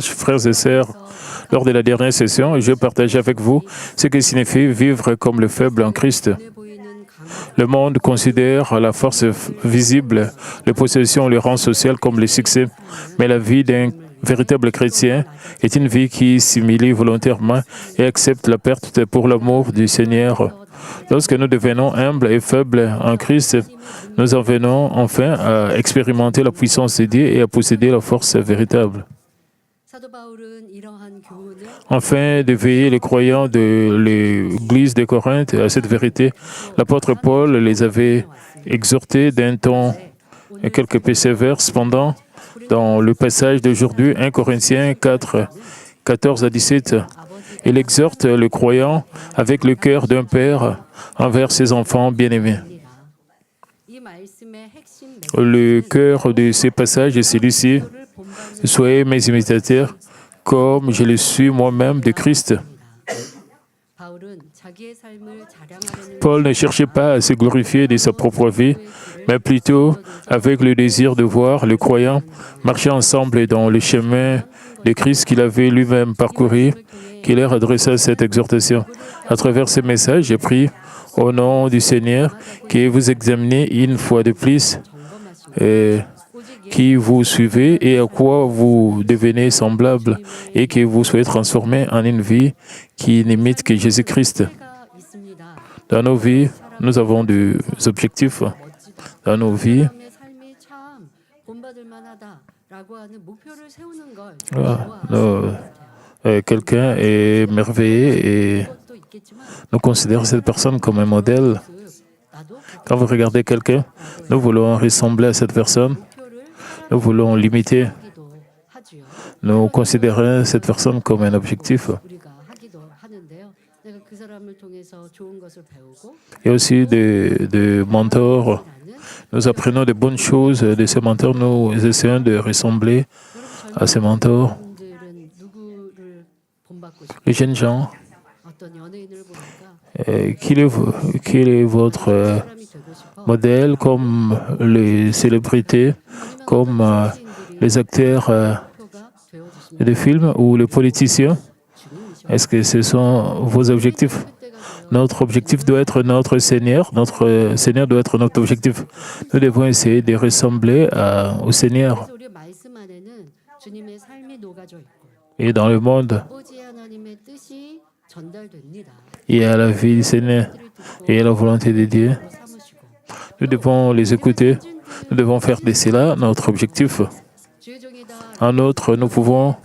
Frères et sœurs, lors de la dernière session, je partage avec vous ce que signifie vivre comme le faible en Christ. Le monde considère la force visible, les possessions, le rang social comme le succès, mais la vie d'un véritable chrétien est une vie qui s'humilie volontairement et accepte la perte pour l'amour du Seigneur. Lorsque nous devenons humbles et faibles en Christ, nous en venons enfin à expérimenter la puissance de Dieu et à posséder la force véritable. Afin de veiller les croyants de l'Église de Corinthe à cette vérité, l'apôtre Paul les avait exhortés d'un ton quelque peu sévère. Cependant, dans le passage d'aujourd'hui, 1 Corinthiens 4, 14 à 17, il exhorte le croyant avec le cœur d'un père envers ses enfants bien-aimés. Le cœur de ces passages est celui-ci: soyez mes imitateurs, comme je le suis moi-même de Christ. Paul ne cherchait pas à se glorifier de sa propre vie, mais plutôt avec le désir de voir le croyant marcher ensemble dans le chemin de Christ qu'il avait lui-même parcouru, qu'il leur adressa cette exhortation. À travers ce message, j'ai pris au nom du Seigneur que vous examinez une fois de plus qui vous suivez et à quoi vous devenez semblable et que vous soyez transformés en une vie qui n'imite que Jésus-Christ. Dans nos vies, nous avons des objectifs. Dans nos vies, quelqu'un est merveilleux et nous considérons cette personne comme un modèle. Quand vous regardez quelqu'un, nous voulons ressembler à cette personne. Nous voulons l'imiter. Nous considérons cette personne comme un objectif. Et aussi des mentors. Nous apprenons de bonnes choses de ces mentors. Nous essayons de ressembler à ces mentors. Les jeunes gens, quel est votre modèle comme les célébrités, comme les acteurs de films ou les politiciens? Est-ce que ce sont vos objectifs? Notre objectif doit être notre Seigneur. Notre Seigneur doit être notre objectif. Nous devons essayer de ressembler au Seigneur. Et dans le monde, il y a la vie du Seigneur et la volonté de Dieu. Nous devons les écouter. Nous devons faire de cela notre objectif. En outre, nous pouvons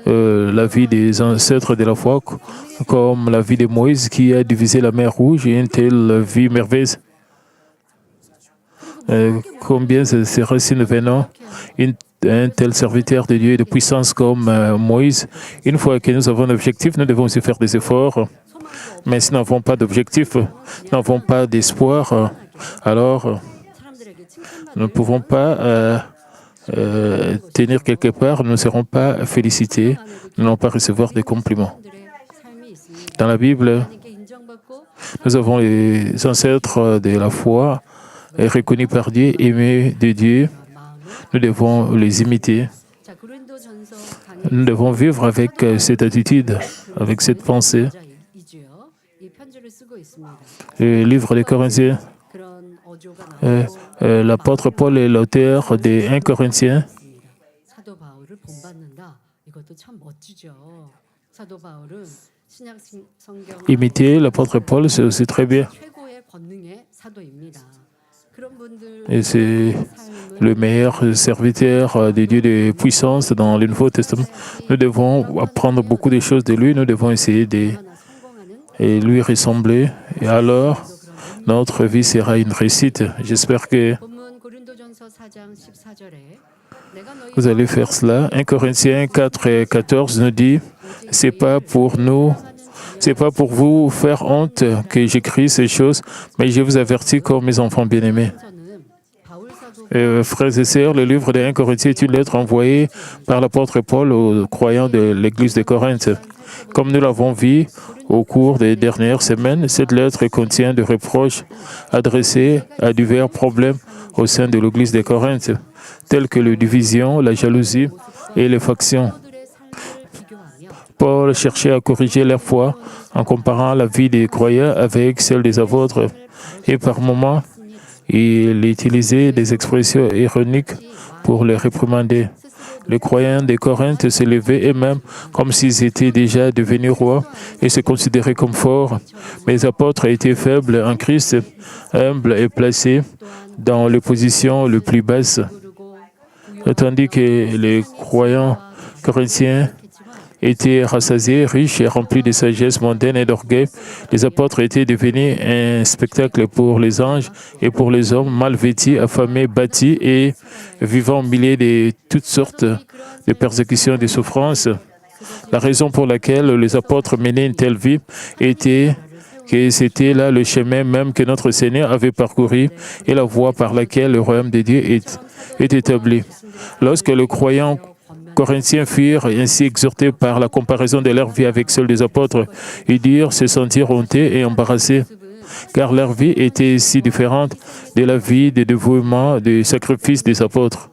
la vie des ancêtres de la foi, comme la vie de Moïse qui a divisé la mer Rouge, et une telle vie merveilleuse. Combien ce serait si nous venons un tel serviteur de Dieu et de puissance comme Moïse? Une fois que nous avons un objectif, nous devons aussi faire des efforts. Mais si nous n'avons pas d'objectif, nous n'avons pas d'espoir, alors nous ne pouvons pas tenir quelque part, nous ne serons pas félicités, nous n'allons pas recevoir des compliments. Dans la Bible, nous avons les ancêtres de la foi reconnus par Dieu, aimés de Dieu. Nous devons les imiter. Nous devons vivre avec cette attitude, avec cette pensée. Le livre des Corinthiens, l'apôtre Paul est l'auteur des 1 Corinthiens. Imiter l'apôtre Paul, c'est aussi très bien. Et c'est le meilleur serviteur des dieux de puissance dans le Nouveau Testament. Nous devons apprendre beaucoup de choses de lui. Nous devons essayer de lui ressembler. Et alors, notre vie sera une réussite. J'espère que vous allez faire cela. 1 Corinthiens 4 et 14 nous dit, c'est pas pour vous faire honte que j'écris ces choses, mais je vous avertis comme mes enfants bien-aimés. Frères et sœurs, le livre de 1 Corinthiens est une lettre envoyée par l'apôtre Paul aux croyants de l'Église de Corinthe. Comme nous l'avons vu au cours des dernières semaines, cette lettre contient des reproches adressés à divers problèmes au sein de l'Église de Corinthe, telles que les divisions, la jalousie et les factions. Paul cherchait à corriger leur foi en comparant la vie des croyants avec celle des apôtres. Et par moments, il utilisait des expressions ironiques pour les réprimander. Les croyants de Corinthe se levaient eux-mêmes comme s'ils étaient déjà devenus rois et se considéraient comme forts. Mais les apôtres étaient faibles en Christ, humbles et placés dans les positions les plus basses. Tandis que les croyants corinthiens étaient rassasiés, riches et remplis de sagesse mondaine et d'orgueil, les apôtres étaient devenus un spectacle pour les anges et pour les hommes, mal vêtus, affamés, bâtis et vivant au milieu de toutes sortes de persécutions et de souffrances. La raison pour laquelle les apôtres menaient une telle vie était que c'était là le chemin même que notre Seigneur avait parcouru et la voie par laquelle le royaume de Dieu est établi. Lorsque les croyants Corinthiens furent ainsi exhortés par la comparaison de leur vie avec celle des apôtres, ils dirent se sentir honteux et embarrassés, car leur vie était si différente de la vie de dévouement, de sacrifice des apôtres.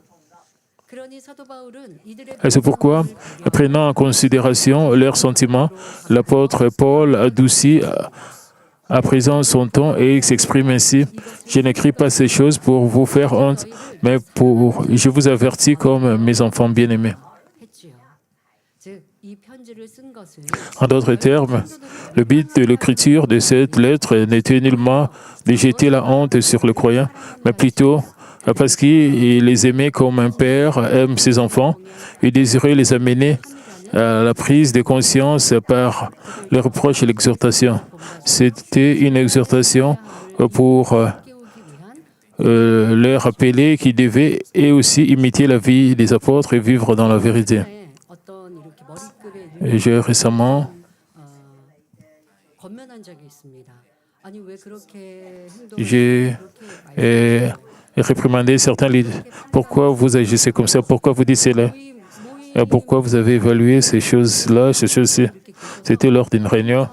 Et c'est pourquoi, prenant en considération leurs sentiments, l'apôtre Paul adoucit à présent son ton et s'exprime ainsi: je n'écris pas ces choses pour vous faire honte, mais je vous avertis comme mes enfants bien-aimés. En d'autres termes, le but de l'écriture de cette lettre n'était nullement de jeter la honte sur le croyant, mais plutôt parce qu'il les aimait comme un père aime ses enfants, il désirait les amener à la prise de conscience par les reproches et l'exhortation. C'était une exhortation pour leur rappeler qu'ils devaient et aussi imiter la vie des apôtres et vivre dans la vérité. J'ai récemment réprimandé certains leaders. Pourquoi vous agissez comme ça? Pourquoi vous dites cela? Pourquoi vous avez évalué ces choses-là, ces choses-ci? C'était lors d'une réunion.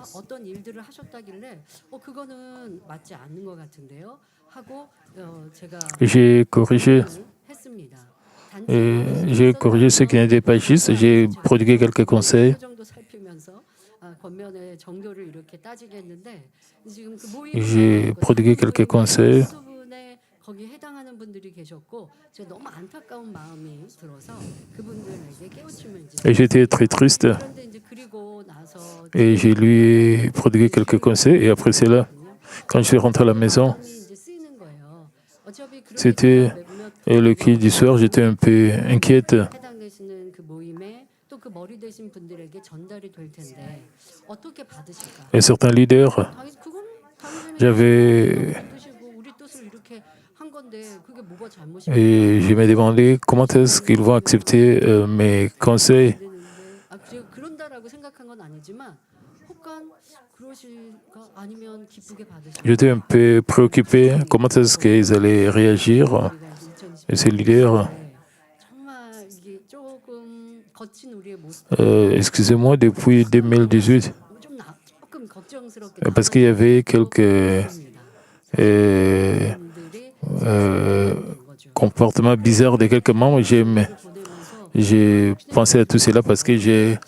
J'ai corrigé ce qui n'était pas juste. J'ai prodigué quelques conseils. Et j'étais très triste. Et je lui ai prodigué quelques conseils. Et après cela, quand je suis rentré à la maison, c'était le culte du soir, j'étais un peu inquiète. Et certains leaders, et je me demandais comment est-ce qu'ils vont accepter mes conseils. J'étais un peu préoccupé, comment est-ce qu'ils allaient réagir, et ces leaders. Excusez-moi, depuis 2018, parce qu'il y avait quelques comportements bizarres de quelques membres, j'ai pensé à tout cela parce que j'ai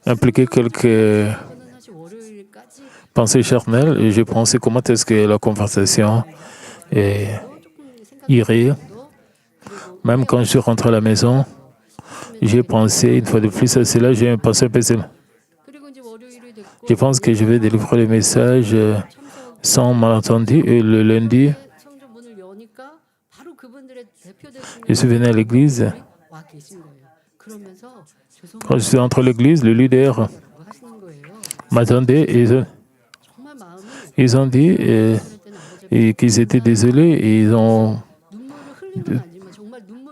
impliqué quelques pensées charnelles et j'ai pensé comment est-ce que la conversation irait. Même quand je suis rentré à la maison, j'ai pensé une fois de plus à cela, j'ai pensé un peu cela. Je pense que je vais délivrer le message sans malentendu et le lundi, je suis venu à l'église. Quand je suis entré à l'église, le leader m'attendait et ils ont dit qu'ils étaient désolés et ils ont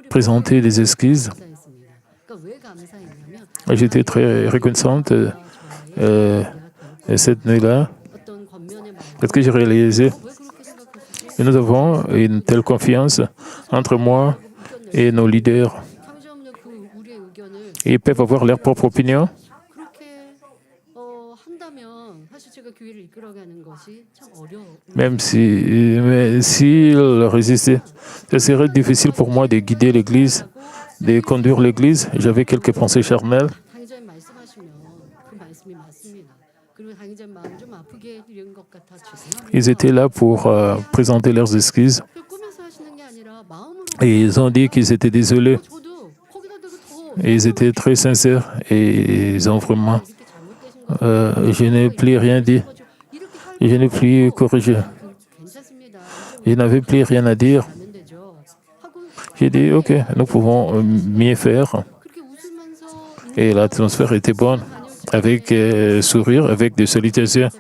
présenté des excuses. J'étais très reconnaissante cette nuit-là parce que j'ai réalisé que nous avons une telle confiance entre moi et nos leaders. Ils peuvent avoir leur propre opinion. Même s'il résistait, ce serait difficile pour moi de guider l'Église, de conduire l'Église. J'avais quelques pensées charnelles. Ils étaient là pour présenter leurs excuses. Et ils ont dit qu'ils étaient désolés. Et ils étaient très sincères. Et ils ont vraiment... je n'ai plus rien dit. Je n'ai plus corrigé. Je n'avais plus rien à dire. J'ai dit, OK, nous pouvons mieux faire. Et l'atmosphère était bonne, avec sourire, avec des salutations.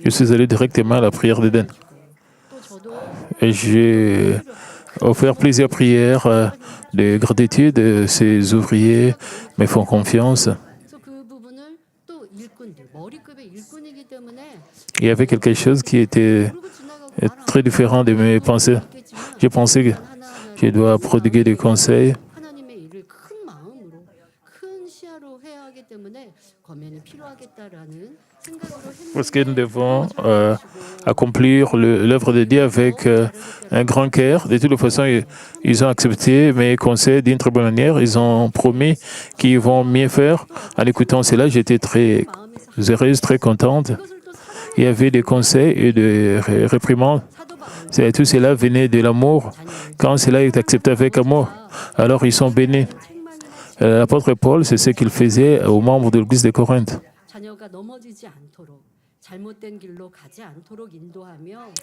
Je suis allé directement à la prière d'Éden. Et j'ai offert plusieurs prières de gratitude. Ces ouvriers me font confiance. Il y avait quelque chose qui était très différent de mes pensées. J'ai pensé que je dois prodiguer des conseils. Parce que nous devons accomplir l'œuvre de Dieu avec un grand cœur. De toute façon, ils ont accepté mes conseils d'une très bonne manière. Ils ont promis qu'ils vont mieux faire. En écoutant cela, j'étais très heureuse, très contente. Il y avait des conseils et des réprimandes. Tout cela venait de l'amour. Quand cela est accepté avec amour, alors ils sont bénis. L'apôtre Paul, c'est ce qu'il faisait aux membres de l'Église de Corinthe.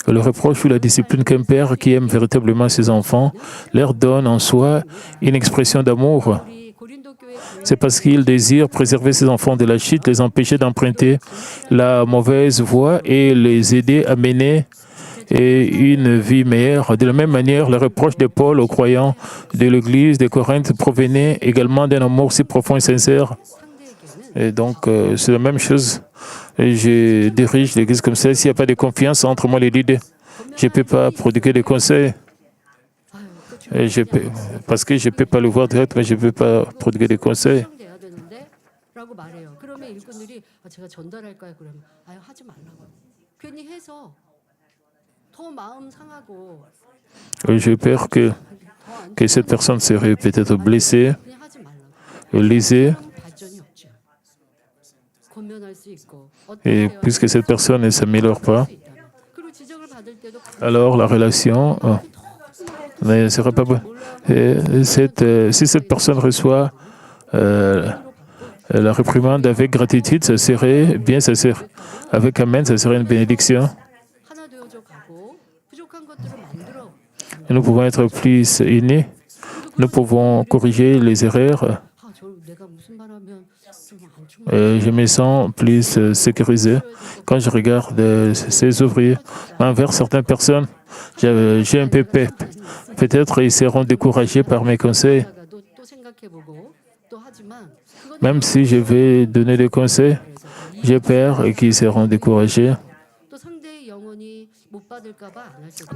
Le reproche ou la discipline qu'un père qui aime véritablement ses enfants leur donne en soi une expression d'amour. C'est parce qu'il désire préserver ses enfants de la chute, les empêcher d'emprunter la mauvaise voie et les aider à mener une vie meilleure. De la même manière, le reproche de Paul aux croyants de l'Église de Corinthe provenait également d'un amour si profond et sincère. Et donc, c'est la même chose. Et je dirige l'Église comme ça. S'il n'y a pas de confiance entre moi et les leaders, je ne peux pas prodiguer des conseils. Et parce que je ne peux pas le voir direct, mais je ne peux pas prodiguer des conseils. J'ai peur que cette personne serait peut-être blessée, lésée. Et puisque cette personne ne s'améliore pas, alors la relation ne sera pas bonne. Si cette personne reçoit la réprimande avec gratitude, ça serait bien, ça serait, avec Amen, ça serait une bénédiction. Et nous pouvons être plus unis. Nous pouvons corriger les erreurs. Je me sens plus sécurisé quand je regarde ces ouvriers. Envers certaines personnes, j'ai un peu peur. Peut-être ils seront découragés par mes conseils. Même si je vais donner des conseils, j'ai peur qu'ils seront découragés.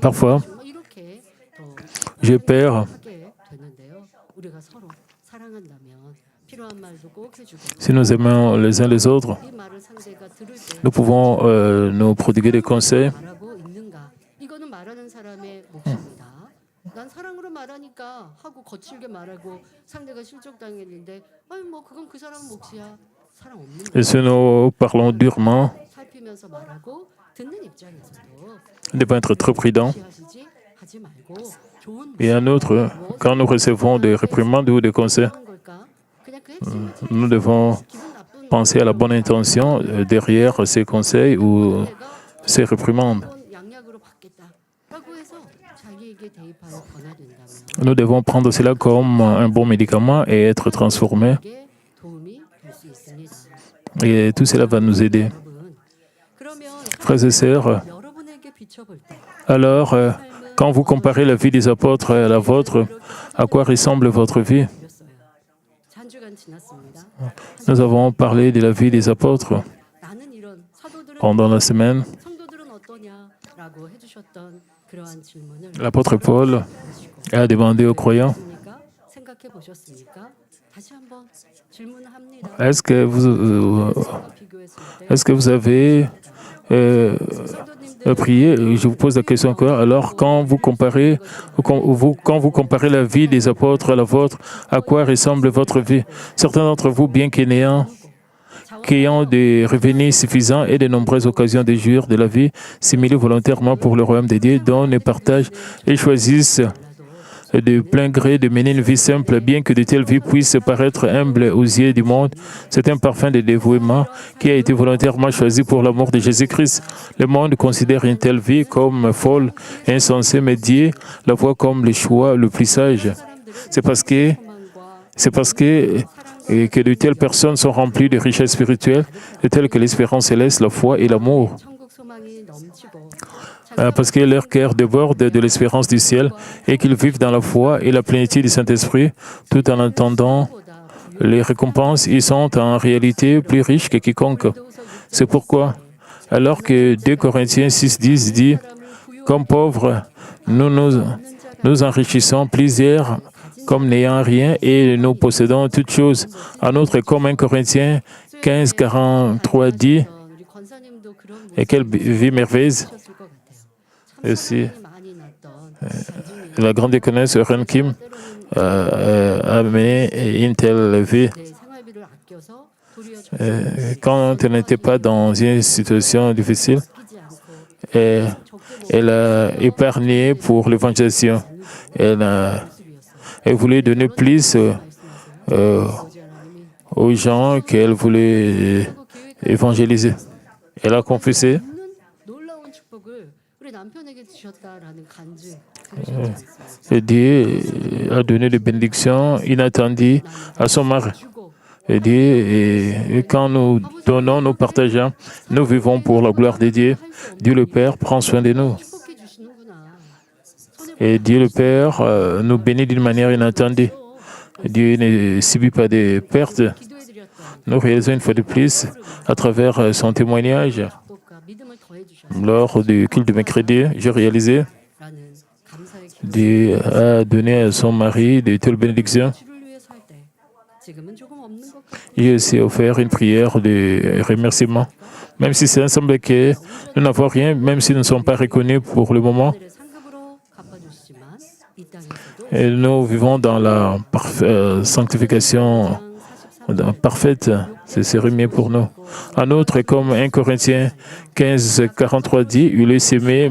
Parfois, j'ai peur. Si nous aimons les uns les autres, nous pouvons nous prodiguer des conseils. Et si nous parlons durement, nous devons être très prudents. Et un autre, quand nous recevons des réprimandes ou des conseils, nous devons penser à la bonne intention derrière ces conseils ou ces réprimandes. Nous devons prendre cela comme un bon médicament et être transformés. Et tout cela va nous aider. Frères et sœurs, alors, quand vous comparez la vie des apôtres à la vôtre, à quoi ressemble votre vie? Nous avons parlé de la vie des apôtres pendant la semaine. L'apôtre Paul a demandé aux croyants, Est-ce que vous avez prié? Je vous pose la question encore. Alors, quand vous comparez la vie des apôtres à la vôtre, à quoi ressemble votre vie? Certains d'entre vous, bien qu'ayant des revenus suffisants et de nombreuses occasions de jouir de la vie, s'humilient volontairement pour le royaume de Dieu, donnent et partagent et choisissent de plein gré de mener une vie simple, bien que de telles vies puissent paraître humbles aux yeux du monde. C'est un parfum de dévouement qui a été volontairement choisi pour l'amour de Jésus-Christ. Le monde considère une telle vie comme folle, insensée, mais Dieu la voit comme le choix le plus sage. C'est parce que de telles personnes sont remplies de richesses spirituelles, de telles que l'espérance céleste, la foi et l'amour. Parce que leur cœur déborde de l'espérance du ciel et qu'ils vivent dans la foi et la plénitude du Saint-Esprit, tout en attendant les récompenses. Ils sont en réalité plus riches que quiconque. C'est pourquoi, alors que 2 Corinthiens 6,10 dit « Comme pauvres, nous enrichissons plusieurs comme n'ayant rien et nous possédons toutes choses. » En outre, comme 1 Corinthiens 15,43 dit « Et quelle vie merveilleuse !» Aussi, la grande économiste Ren Kim a mené une telle vie quand elle n'était pas dans une situation difficile. Elle a épargné pour l'évangélisation. Elle voulait donner plus aux gens qu'elle voulait évangéliser. Elle a confessé. Et Dieu a donné des bénédictions inattendues à son mari. Et Dieu, et quand nous donnons, nous partageons, nous vivons pour la gloire de Dieu. Dieu le Père prend soin de nous. Et Dieu le Père nous bénit d'une manière inattendue. Dieu ne subit pas de pertes. Nous réalisons une fois de plus, à travers son témoignage, lors du culte de mercredi, j'ai réalisé, Dieu a donné à son mari de telles bénédictions. J'ai aussi offert une prière de remerciement. Même si ça semble que nous n'avons rien, même si nous ne sommes pas reconnus pour le moment, et nous vivons dans la sanctification parfaite. C'est remis pour nous. En outre, comme 1 Corinthiens 15,43 dit, il est semé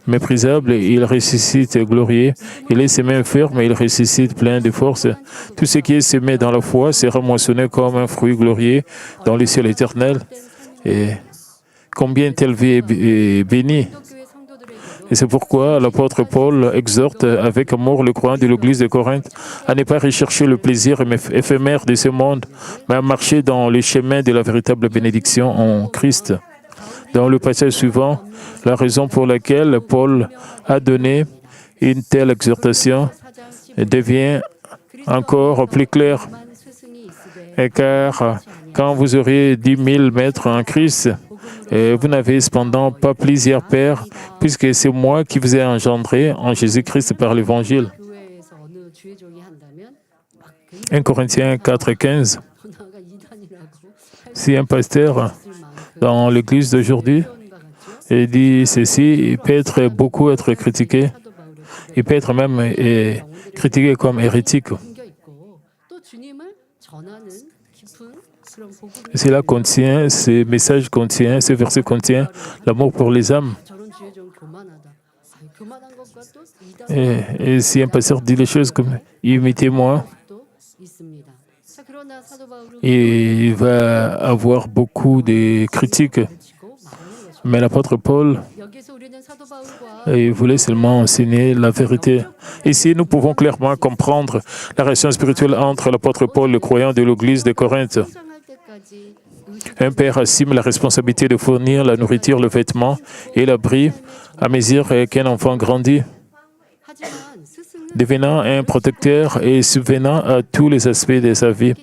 méprisable, il ressuscite glorieux. Il est semé infirme, il ressuscite plein de force. Tout ce qui est semé dans la foi sera moissonné comme un fruit glorieux dans le ciel éternel. Et combien telle vie est bénie. Et c'est pourquoi l'apôtre Paul exhorte avec amour le croyant de l'Église de Corinthe à ne pas rechercher le plaisir éphémère de ce monde, mais à marcher dans les chemins de la véritable bénédiction en Christ. Dans le passage suivant, la raison pour laquelle Paul a donné une telle exhortation devient encore plus claire. Car quand vous aurez 10 000 maîtres en Christ, vous n'avez cependant pas plusieurs pères, puisque c'est moi qui vous ai engendré en Jésus-Christ par l'Évangile. 1 Corinthiens 4,15. Si un pasteur dans l'Église d'aujourd'hui dit ceci, il peut être critiqué. Il peut être même critiqué comme hérétique. Cela contient, ces messages contiennent, ces versets contiennent l'amour pour les âmes. Et si un pasteur dit les choses comme « imitez-moi », il va avoir beaucoup de critiques. Mais l'apôtre Paul, il voulait seulement enseigner la vérité. Ici, nous pouvons clairement comprendre la relation spirituelle entre l'apôtre Paul et le croyant de l'Église de Corinthe. Un père assume la responsabilité de fournir la nourriture, le vêtement et l'abri à mesure qu'un enfant grandit, devenant un protecteur et subvenant à tous les aspects de sa vie.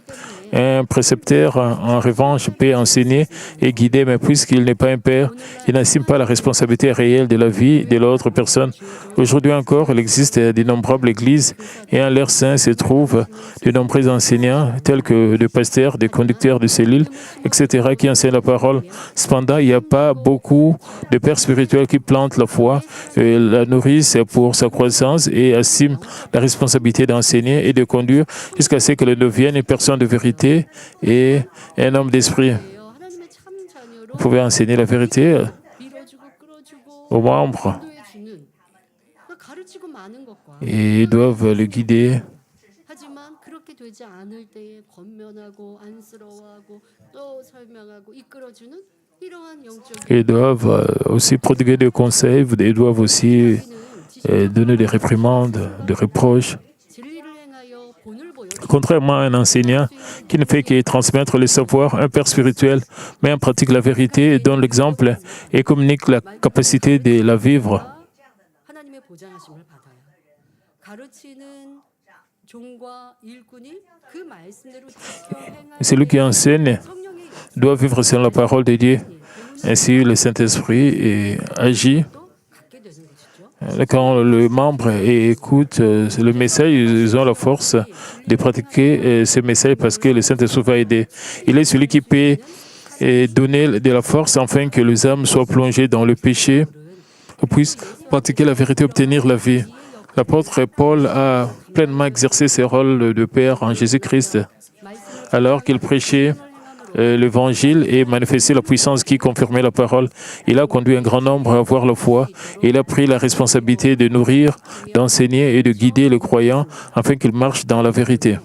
Un précepteur, en revanche, peut enseigner et guider, mais puisqu'il n'est pas un père, il n'assume pas la responsabilité réelle de la vie de l'autre personne. Aujourd'hui encore, il existe d'innombrables églises et en leur sein se trouvent de nombreux enseignants, tels que des pasteurs, des conducteurs de cellules, etc., qui enseignent la parole. Cependant, il n'y a pas beaucoup de pères spirituels qui plantent la foi, et la nourrissent pour sa croissance et assument la responsabilité d'enseigner et de conduire jusqu'à ce que devienne une personne de vérité et un homme d'esprit. Vous pouvez enseigner la vérité aux membres et ils doivent le guider. Ils doivent aussi prodiguer des conseils, ils doivent aussi donner des réprimandes, des reproches. Contrairement à un enseignant qui ne fait que transmettre le savoir, un père spirituel met en pratique la vérité, donne l'exemple et communique la capacité de la vivre. Celui qui enseigne doit vivre selon la parole de Dieu. Ainsi, le Saint-Esprit agit. Quand le membre écoute le message, ils ont la force de pratiquer ce message parce que le Saint-Esprit va aider. Il est celui qui peut donner de la force afin que les âmes soient plongées dans le péché et puissent pratiquer la vérité et obtenir la vie. L'apôtre Paul a pleinement exercé ses rôles de père en Jésus-Christ alors qu'il prêchait l'Évangile et manifestait la puissance qui confirmait la parole. Il a conduit un grand nombre à avoir la foi. Il a pris la responsabilité de nourrir, d'enseigner et de guider les croyants afin qu'ils marchent dans la vérité.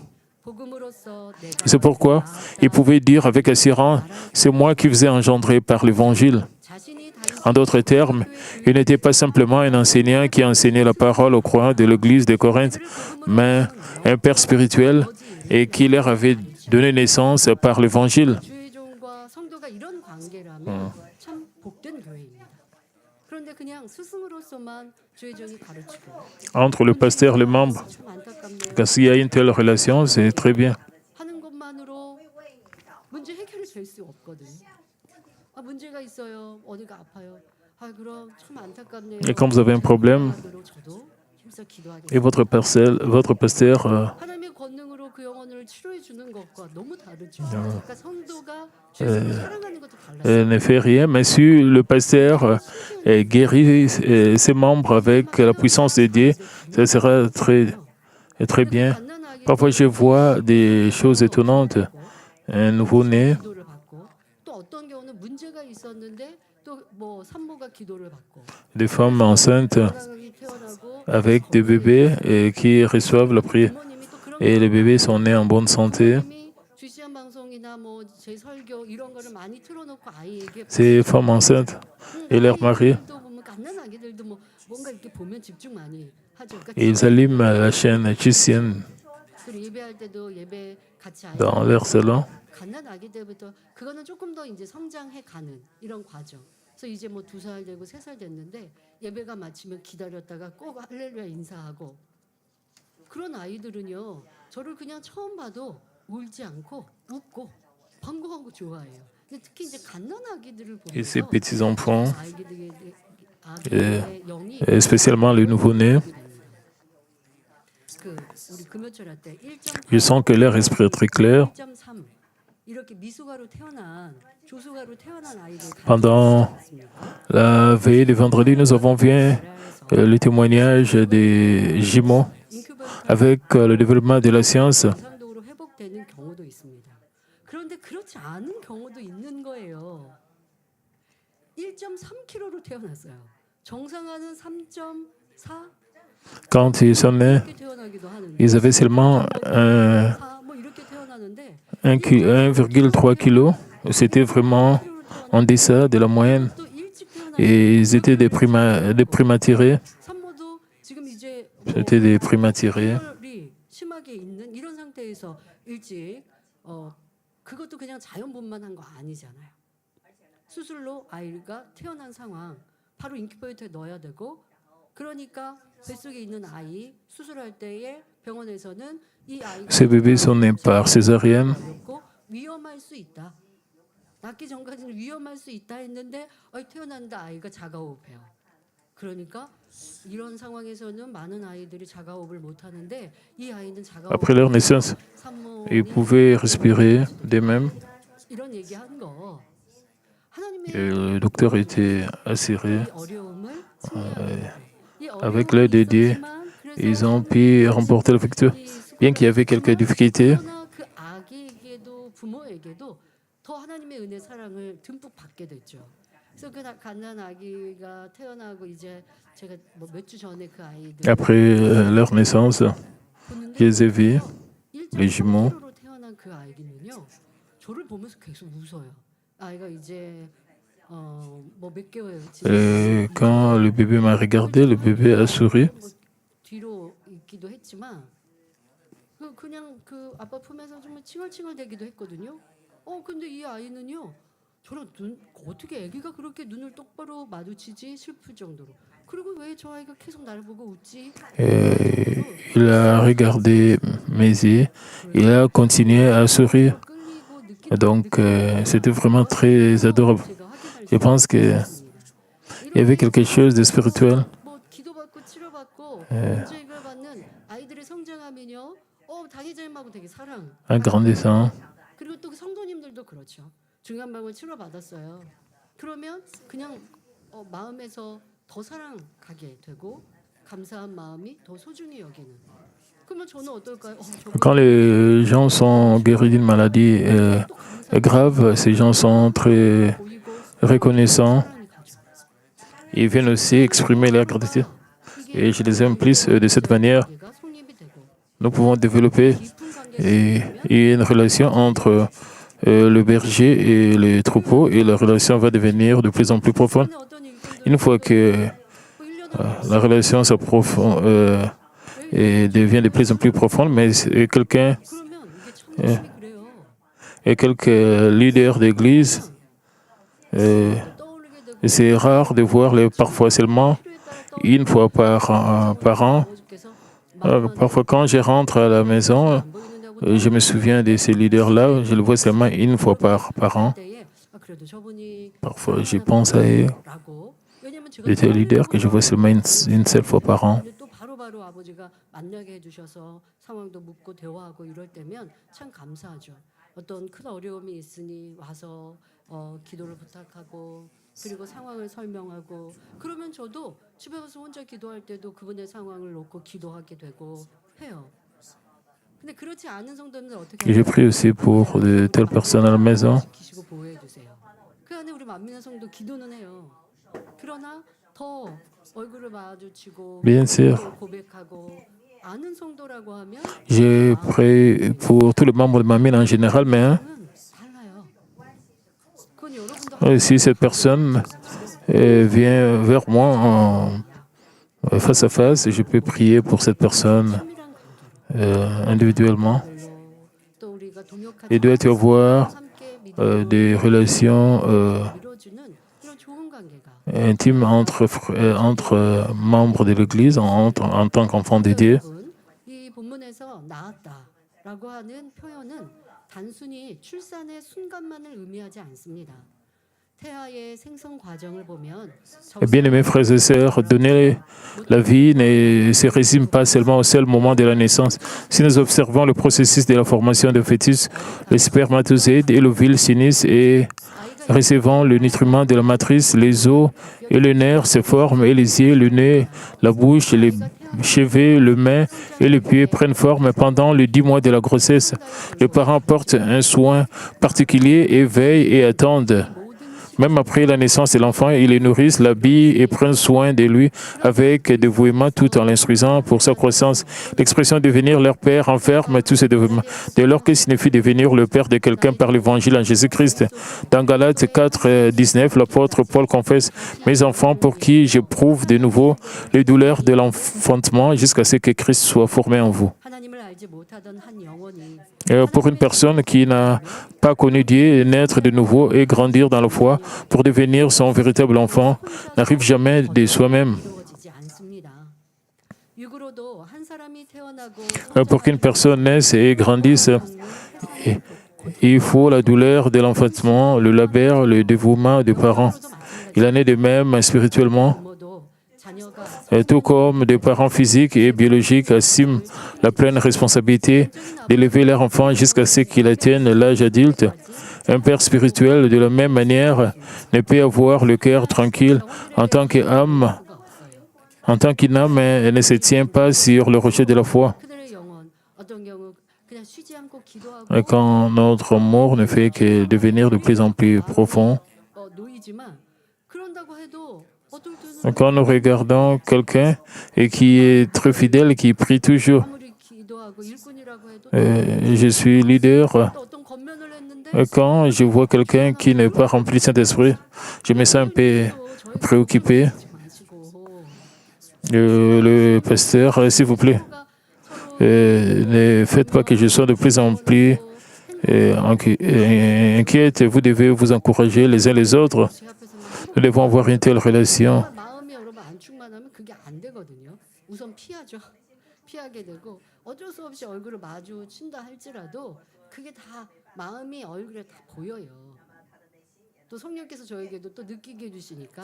C'est pourquoi il pouvait dire avec assurance, « C'est moi qui vous ai engendré par l'Évangile ». En d'autres termes, il n'était pas simplement un enseignant qui enseignait la parole aux croyants de l'Église de Corinthe, mais un père spirituel et qui leur avait donné naissance par l'Évangile. Entre le pasteur et le membre, parce qu'il y a une telle relation, c'est très bien. Et quand vous avez un problème, et votre pasteur ne fait rien, mais si le pasteur guérit ses membres avec la puissance de Dieu, ça sera très bien. Parfois, je vois des choses étonnantes. Un nouveau-né des femmes enceintes avec des bébés et qui reçoivent la prière. Et les bébés sont nés en bonne santé. Ces femmes enceintes et leurs maris, ils allument la chaîne chrétienne dans leur salon. 그래서 이제 뭐 2살 되고 3살 됐는데 예배가 마치면 기다렸다가 꼭 할렐루야 인사하고 그런 아이들은요 저를 그냥 처음 봐도 울지 않고 웃고 반가운 거 좋아해요. 근데 특히 이제 갓난 아기들을 보면 ces petits enfants et spécialement les nouveau-nés, je sens que leur esprit est très clair. Pendant la veille de vendredi, nous avons vu le témoignage des jumeaux avec le développement de la science. Quand ils sont nés, ils avaient seulement 1,3 kg. C'était vraiment en deçà de la moyenne. Et ils étaient des prématurés. C'était des prématurés. 그것도 그냥 자연분만한 거 아니잖아요. 수술로 아이가 태어난 상황 바로 인큐베이터에 넣어야 되고 그 Ces bébés sont nés par césarienne. 낳기 전까지는 위험할 수 있다 했는데 태어난다 아이가 자가호흡해요. 그러니까 이런 상황에서는 많은 아이들이 자가호흡을 못 하는데 이 아이는 Après leur naissance, ils pouvaient respirer d'eux-mêmes. 이런 얘기한 거. Le docteur était assuré. Avec l'aide de Dieu, ils ont pu remporter la victoire. Bien qu'il y avait quelques difficultés, 그 아기에게도 부모에게도 더 하나님의 은혜 사랑을 듬뿍 받게 됐죠. 그래서 그 갓난 아기가 태어나고 이제 제가 몇 주 전에 그 아이들 après leur naissance, je les ai vus, les jumeaux. 태어난 그 아기는요, 저를 보면서 계속 웃어요. 아이가 이제 몇 개월이지. Quand le bébé m'a regardé, le bébé a souri. 뒤로 있기도 했지만 그냥 그 아빠 품에서 좀 칭얼칭얼대기도 했거든요. 근데 이 아이는요, 저랑 어떻게 아기가 그렇게 눈을 똑바로 마주치지 싶을 정도로. 그리고 왜 저 아이가 계속 나를 보고 웃지? Il a regardé mes yeux, il a continué à sourire. Donc, c'était vraiment très adorable. Je pense qu'il y avait quelque chose de spirituel. 기도받고 치료받고 인정을 받는 아이들의 성장하면요, 당회자님하고 되게 사랑. En grandissant, 그리고 또 성도님들도 그렇죠. 중간방을 치료받았어요. 그러면 그냥 마음에서 더 사랑 가게 되고 감사한 마음이 더 소중히 여기는. 그러면 저는 어떨까요? quand les gens sont guéris d'une maladie grave, ces gens sont très reconnaissants. Ils viennent aussi exprimer leur gratitude. Et je les aime plus de cette manière. Nous pouvons développer une relation entre le berger et les troupeaux et la relation va devenir de plus en plus profonde. Une fois que la relation et devient de plus en plus profonde, mais quelqu'un et quelques leaders d'église, c'est rare de voir parfois seulement une fois par an. Parfois, quand je rentre à la maison, je me souviens de ces leaders-là, je le vois seulement une fois par an. Parfois, je pense à eux, de ces leaders que je vois seulement une seule fois par an. 그리고 상황을 설명하고 그러면 저도 집에 가서 혼자 기도할 때도 그분의 상황을 놓고 기도하게 되고 해요. 근데 그렇지 않은 성도는 어떻게 J'ai prié aussi pour de telles personnes à la maison. 지키시고 보호해 주세요. 그 안에 우리 만민의 성도 기도는 해요. 그러나 더 얼굴을 마주치고 Bien sûr. 고백하고 아는 성도라고 하면 J'ai prié pour tous les membres de ma mine en général, mais si cette personne vient vers moi face à face, je peux prier pour cette personne individuellement. Il doit y avoir des relations intimes entre membres de l'Église en tant qu'enfants de Dieu. Bien-aimés frères et sœurs, donner la vie ne se résume pas seulement au seul moment de la naissance. Si nous observons le processus de la formation du fœtus, le spermatozoïde et l'ovule s'unissent et recevant le nutriment de la matrice, les os et le nerf se forment et les yeux, le nez, la bouche, les cheveux, le main et les pieds prennent forme pendant les 10 mois de la grossesse. Les parents portent un soin particulier et veillent et attendent. Même après la naissance de l'enfant, ils le nourrissent, l'habillent et prennent soin de lui avec dévouement tout en l'instruisant pour sa croissance. L'expression devenir leur père enferme tout ce dévouement. Dès lors que signifie devenir le père de quelqu'un par l'évangile en Jésus-Christ. Dans Galates 4, 19, l'apôtre Paul confesse « Mes enfants, pour qui j'éprouve de nouveau les douleurs de l'enfantement jusqu'à ce que Christ soit formé en vous. » Pour une personne qui n'a pas connu Dieu, naître de nouveau et grandir dans la foi pour devenir son véritable enfant n'arrive jamais de soi-même. 앞으로도 한 사람이 태어나고 Pour qu'une personne naisse et grandisse, 성장하는 il faut la douleur de l'enfantement, le labeur, le dévouement des parents. Il en est de même spirituellement. 부모도 자녀가 Tout comme des parents physiques et biologiques assument la pleine responsabilité d'élever leur enfant jusqu'à ce qu'il atteigne l'âge adulte, un père spirituel, de la même manière, ne peut avoir le cœur tranquille en tant qu'âme, 수가 없어요. en tant qu'une âme, elle ne se tient pas sur le rocher de la foi. 그들의 영혼 어떤 경우 그냥 쉬지 않고 기도하고 Quand notre amour ne fait que devenir de plus en plus profond, 놓이지만 그런다고 해도 어떨 때는 quand nous regardons quelqu'un et qui est très fidèle, qui prie toujours, 아무리 기도하고 일꾼이라고 해도 je suis leader. 또 어떤 권면을 했는데 Quand je vois quelqu'un qui n'est pas rempli de Saint-Esprit, je me sens un peu préoccupé. 마시고 Le pasteur, s'il vous plaît, ne faites pas que je sois de plus en plus inquiète. Vous devez vous encourager les uns les autres. 제 앞에서만 Nous devons avoir une telle relation. 마음이 여러분 안 충만하면 그게 안 되거든요. 우선 피하죠. 피하게 되고 어쩔 수 없이 얼굴을 마주친다 할지라도 그게 다 마음이 얼굴에 다 보여요. 또 성령께서 저에게도 또 느끼게 해주시니까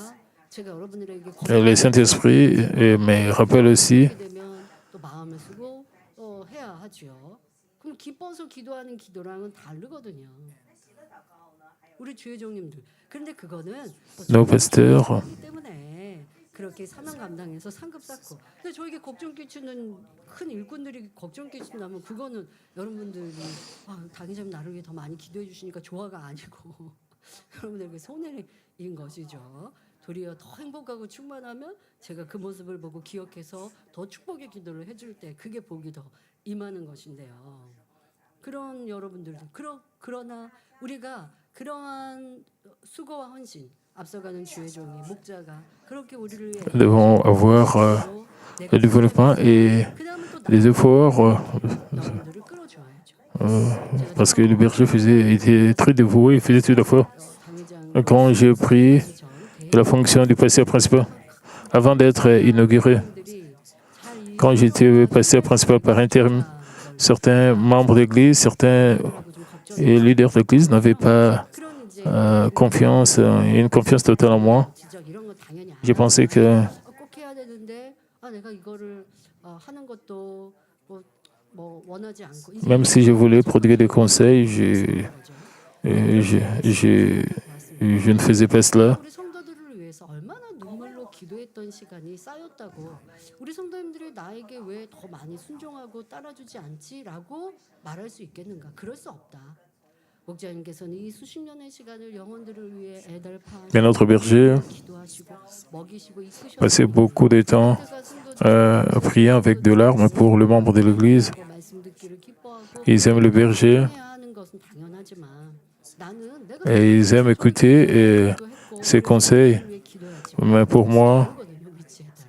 제가 여러분들에게 Le Saint-Esprit me rappelle aussi 하게 되면 또 마음을 쓰고 해야 하죠. 그럼 기뻐서 기도하는 기도랑은 다르거든요. 우리 주회종님들. 그런데 그거는 nos pasteurs. 그렇기 때문에 그렇게 사명 감당해서 상급 쌓고. 근데 저에게 걱정 끼치는 큰 일꾼들이 걱정 끼친다면 그거는 여러분들이 당의자님 나를 위해 더 많이 기도해 주시니까 조화가 아니고 여러분들에게 손해인 것이죠. 도리어 더 행복하고 충만하면 제가 그 모습을 보고 기억해서 더 축복의 기도를 해줄 때 그게 복이 더 임하는 것인데요. 그런 여러분들도 그러나 우리가 그러한 수고와 헌신 앞서가는 주의 종이 목자가 그렇게 우리를 위해 Nous devons avoir le développement et les efforts 여러분들을 끌어줘야죠. parce que le berger était très dévoué, il faisait tout d'efforts. 당회장 Quand j'ai pris 전 la fonction du pasteur principal, avant d'être inauguré, 대회들이 잘 quand j'étais pasteur principal par intérim, certains membres d'église, certains leaders d'église n'avaient pas 그런 이제 confiance, une confiance totale en moi. 지적 이런 거 당연히 안 J'ai pensé que 꼭 해야 되는데 내가 이거를 하는 것도 뭐 원하지 않고 이제 même si je voulais prodiguer des conseils, je ne faisais pas cela. 우리 성도들을 위해서 얼마나 눈물로 기도했던 시간이 쌓였다고 우리 성도님들이 나에게 왜 더 많이 순종하고 따라주지 않지라고 말할 수 있겠는가? 그럴 수 없다. 목자님께서는 이 수십 년의 시간을 영혼들을 위해 애달파 Mais notre berger 기도하시고 먹이시고 이끄셨고 passait beaucoup de temps priant avec de larmes pour le membre de l'église. 말씀 듣기를 기뻐하고 Ils aiment le berger 해야 하는 것은 당연하지만 나는 내가 et ils aiment écouter ses conseils. 위해 기도하지 Mais pour moi, 거든요 위치에 따라.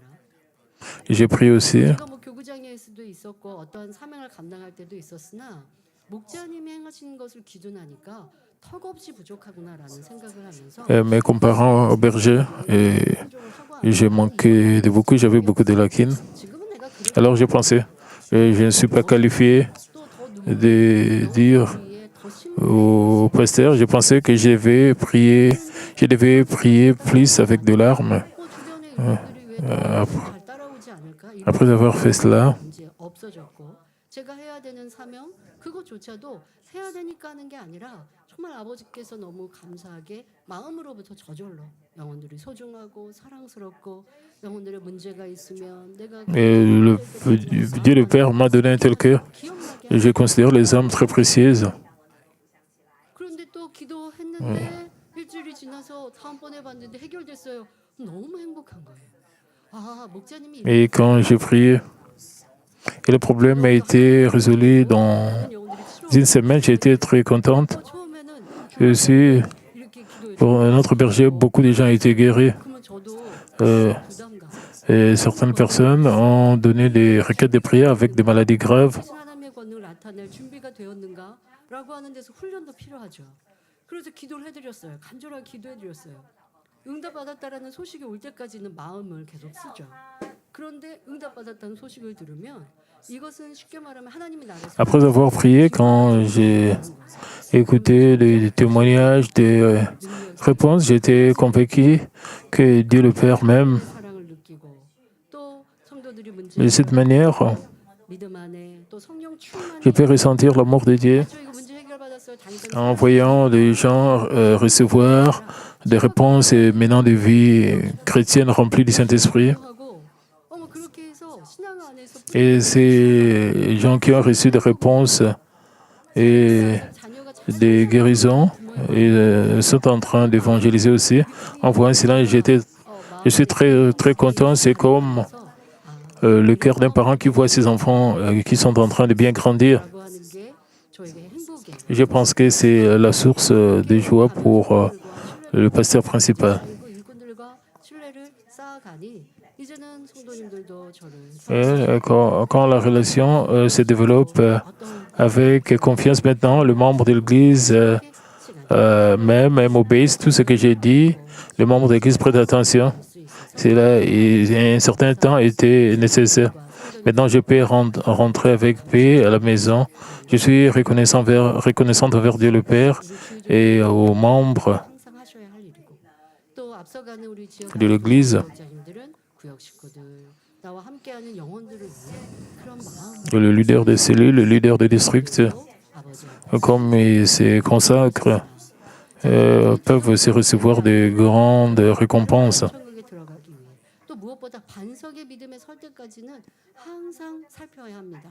j'ai prié aussi. 제가 뭐 교구장일 수도 있었고 어떤 사명을 감당할 때도 있었으나 목자님이 행하신 것을 기준하니까 턱없이 부족하구나라는 생각을 하면서 Mais comparant au berger, 순종을 하고 j'ai manqué de beaucoup, j'avais beaucoup de lacunes. 지금은 내가 그래 Alors j'ai pensé, je ne suis pas qualifié 또더 de dire 위에 더 심히 au pasteur, je pensais que je devais prier plus avec de larmes. 주변의 인물들이 왜잘 따라오지 않을까? 이런 Après avoir fait cela, 이제 없어졌고 제가 해야 되는 사명 그것조차도 해야 되니까 하는 게 아니라 정말 아버지께서 너무 감사하게 마음으로부터 저절로 영혼들이 소중하고 사랑스럽고 영혼들의 문제가 있으면 내가 Dieu le Père m'a donné un tel cœur. 기억나게 Et je considère les âmes très précieuses. 그런데 또 기도했는데 일주일이 지나서 다음번에 봤는데 해결됐어요. 너무 행복한 거예요. 목자님이 Et quand j'ai prié, et le problème a été résolu dans une semaine, j'ai été très contente. 처음에는 Et aussi, 이렇게 기도해 pour notre berger, beaucoup de gens ont été guéris. 그러면 저도 부담감 Et certaines personnes ont donné des requêtes de prière avec des maladies graves. 하나님의 권능을 나타낼 준비가 되었는가라고 하는 데서 훈련도 필요하죠. 그래서 기도를 해드렸어요. 간절하게 기도해드렸어요. 응답받았다라는 소식이 올 때까지는 마음을 계속 쓰죠. 그런데 응답받았다는 소식을 들으면 이것은 쉽게 말하면 하나님이 나를 Après avoir prié, quand j'ai écouté les témoignages, des réponses, j'étais convaincu que Dieu le Père même, 사랑을 느끼고 또 성도들이 de cette manière, 믿음 안에 또 성령 충만에 je peux ressentir l'amour de Dieu 저 이거 문제 해결받았어요. en voyant les gens recevoir des réponses et menant des vies chrétiennes remplies du Saint-Esprit. 하고 그렇게 해서 신앙 안에서 Et ces gens qui ont reçu des réponses et 자녀가 des guérisons et sont en train d'évangéliser aussi. En voyant cela, je suis très content. C'est comme le cœur d'un parent qui voit ses enfants qui sont en train de bien grandir. 라고 하는 게 저에게 행복이에요. Je pense que c'est la source de joie pour le pasteur principal. 그리고 일꾼들과 신뢰를 쌓아가니 이제는 성도님들도 저를 Et quand la relation se développe avec confiance maintenant, le membre de l'Église même m'obéissent tout ce que j'ai dit. Les membres de l'Église prêtent attention. C'est là, et un certain temps était nécessaire. Maintenant, je peux rentrer avec paix à la maison. Je suis reconnaissant envers Dieu le Père et aux membres 항상 하셔야 할 일이고 또 앞서가는 우리 지역 de l'Église, 목자님들은 구역 식구들 나와 함께하는 영혼들을 위해 그런 마음 le leader de cellule, le leader de district, 아버지 comme ils se consacrent, peuvent aussi recevoir de grandes récompenses. 천국에 들어가기 위해 또 무엇보다 반석의 믿음에 설 때까지는 항상 살펴야 합니다.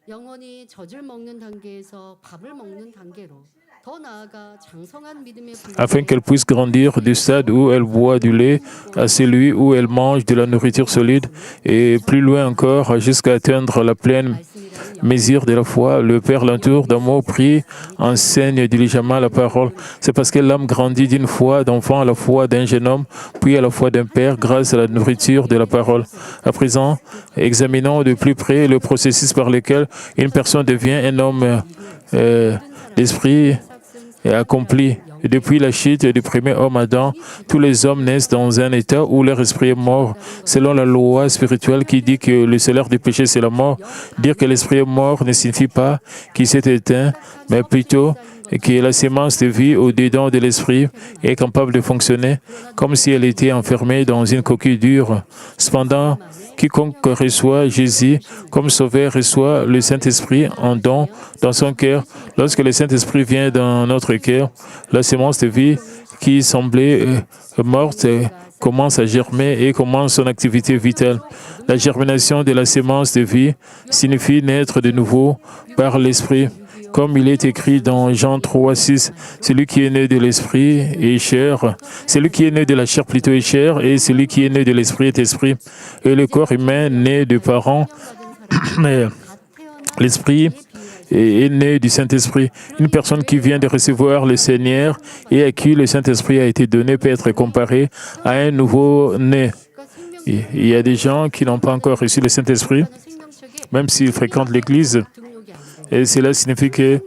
영혼이 젖을 먹는 단계에서 밥을 먹는 단계로 더 나아가 장성한 믿음의 Afin qu'elle puisse grandir du stade où elle boit du lait à celui où elle mange de la nourriture solide et plus loin encore jusqu'à atteindre la pleine mesure de la foi. Le Père l'entoure d'amour, prie, enseigne diligemment la parole. C'est parce que l'âme grandit d'une foi d'enfant à la foi d'un jeune homme, puis à la foi d'un père grâce à la nourriture de la parole. À présent, examinons de plus près le processus par lequel une personne devient un homme d'esprit est accompli. Et depuis la chute du premier homme Adam, tous les hommes naissent dans un état où leur esprit est mort. Selon la loi spirituelle qui dit que le salaire du péché c'est la mort, dire que l'esprit est mort ne signifie pas qu'il s'est éteint, mais plutôt que la sémence de vie au-dedans de l'esprit est capable de fonctionner comme si elle était enfermée dans une coquille dure. Cependant, quiconque reçoit Jésus comme sauveur reçoit le Saint-Esprit en don dans son cœur. Lorsque le Saint-Esprit vient dans notre cœur, la sémence de vie qui semblait morte commence à germer et commence son activité vitale. La germination de la sémence de vie signifie naître de nouveau par l'Esprit. Comme il est écrit dans Jean 3, 6, celui qui est né de l'esprit est chair, celui qui est né de la chair plutôt est chair, et celui qui est né de l'esprit est esprit. Et le corps humain né de parents, mais l'esprit est né du Saint-Esprit. Une personne qui vient de recevoir le Seigneur et à qui le Saint-Esprit a été donné peut être comparé à un nouveau-né. Il y a des gens qui n'ont pas encore reçu le Saint-Esprit, même s'ils fréquentent l'Église. Et cela signifie que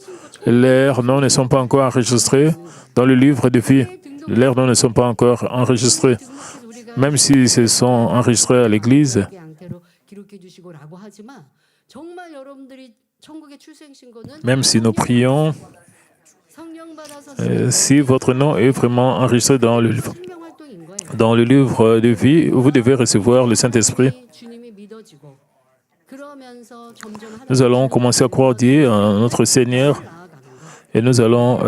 leurs noms ne sont pas encore enregistrés dans le livre de vie. Leurs noms ne sont pas encore enregistrés. Même s'ils se sont enregistrés à l'Église, même si nous prions, si votre nom est vraiment enregistré dans le livre de vie, vous devez recevoir le Saint-Esprit. Nous allons commencer à croire Dieu, notre Seigneur, et nous allons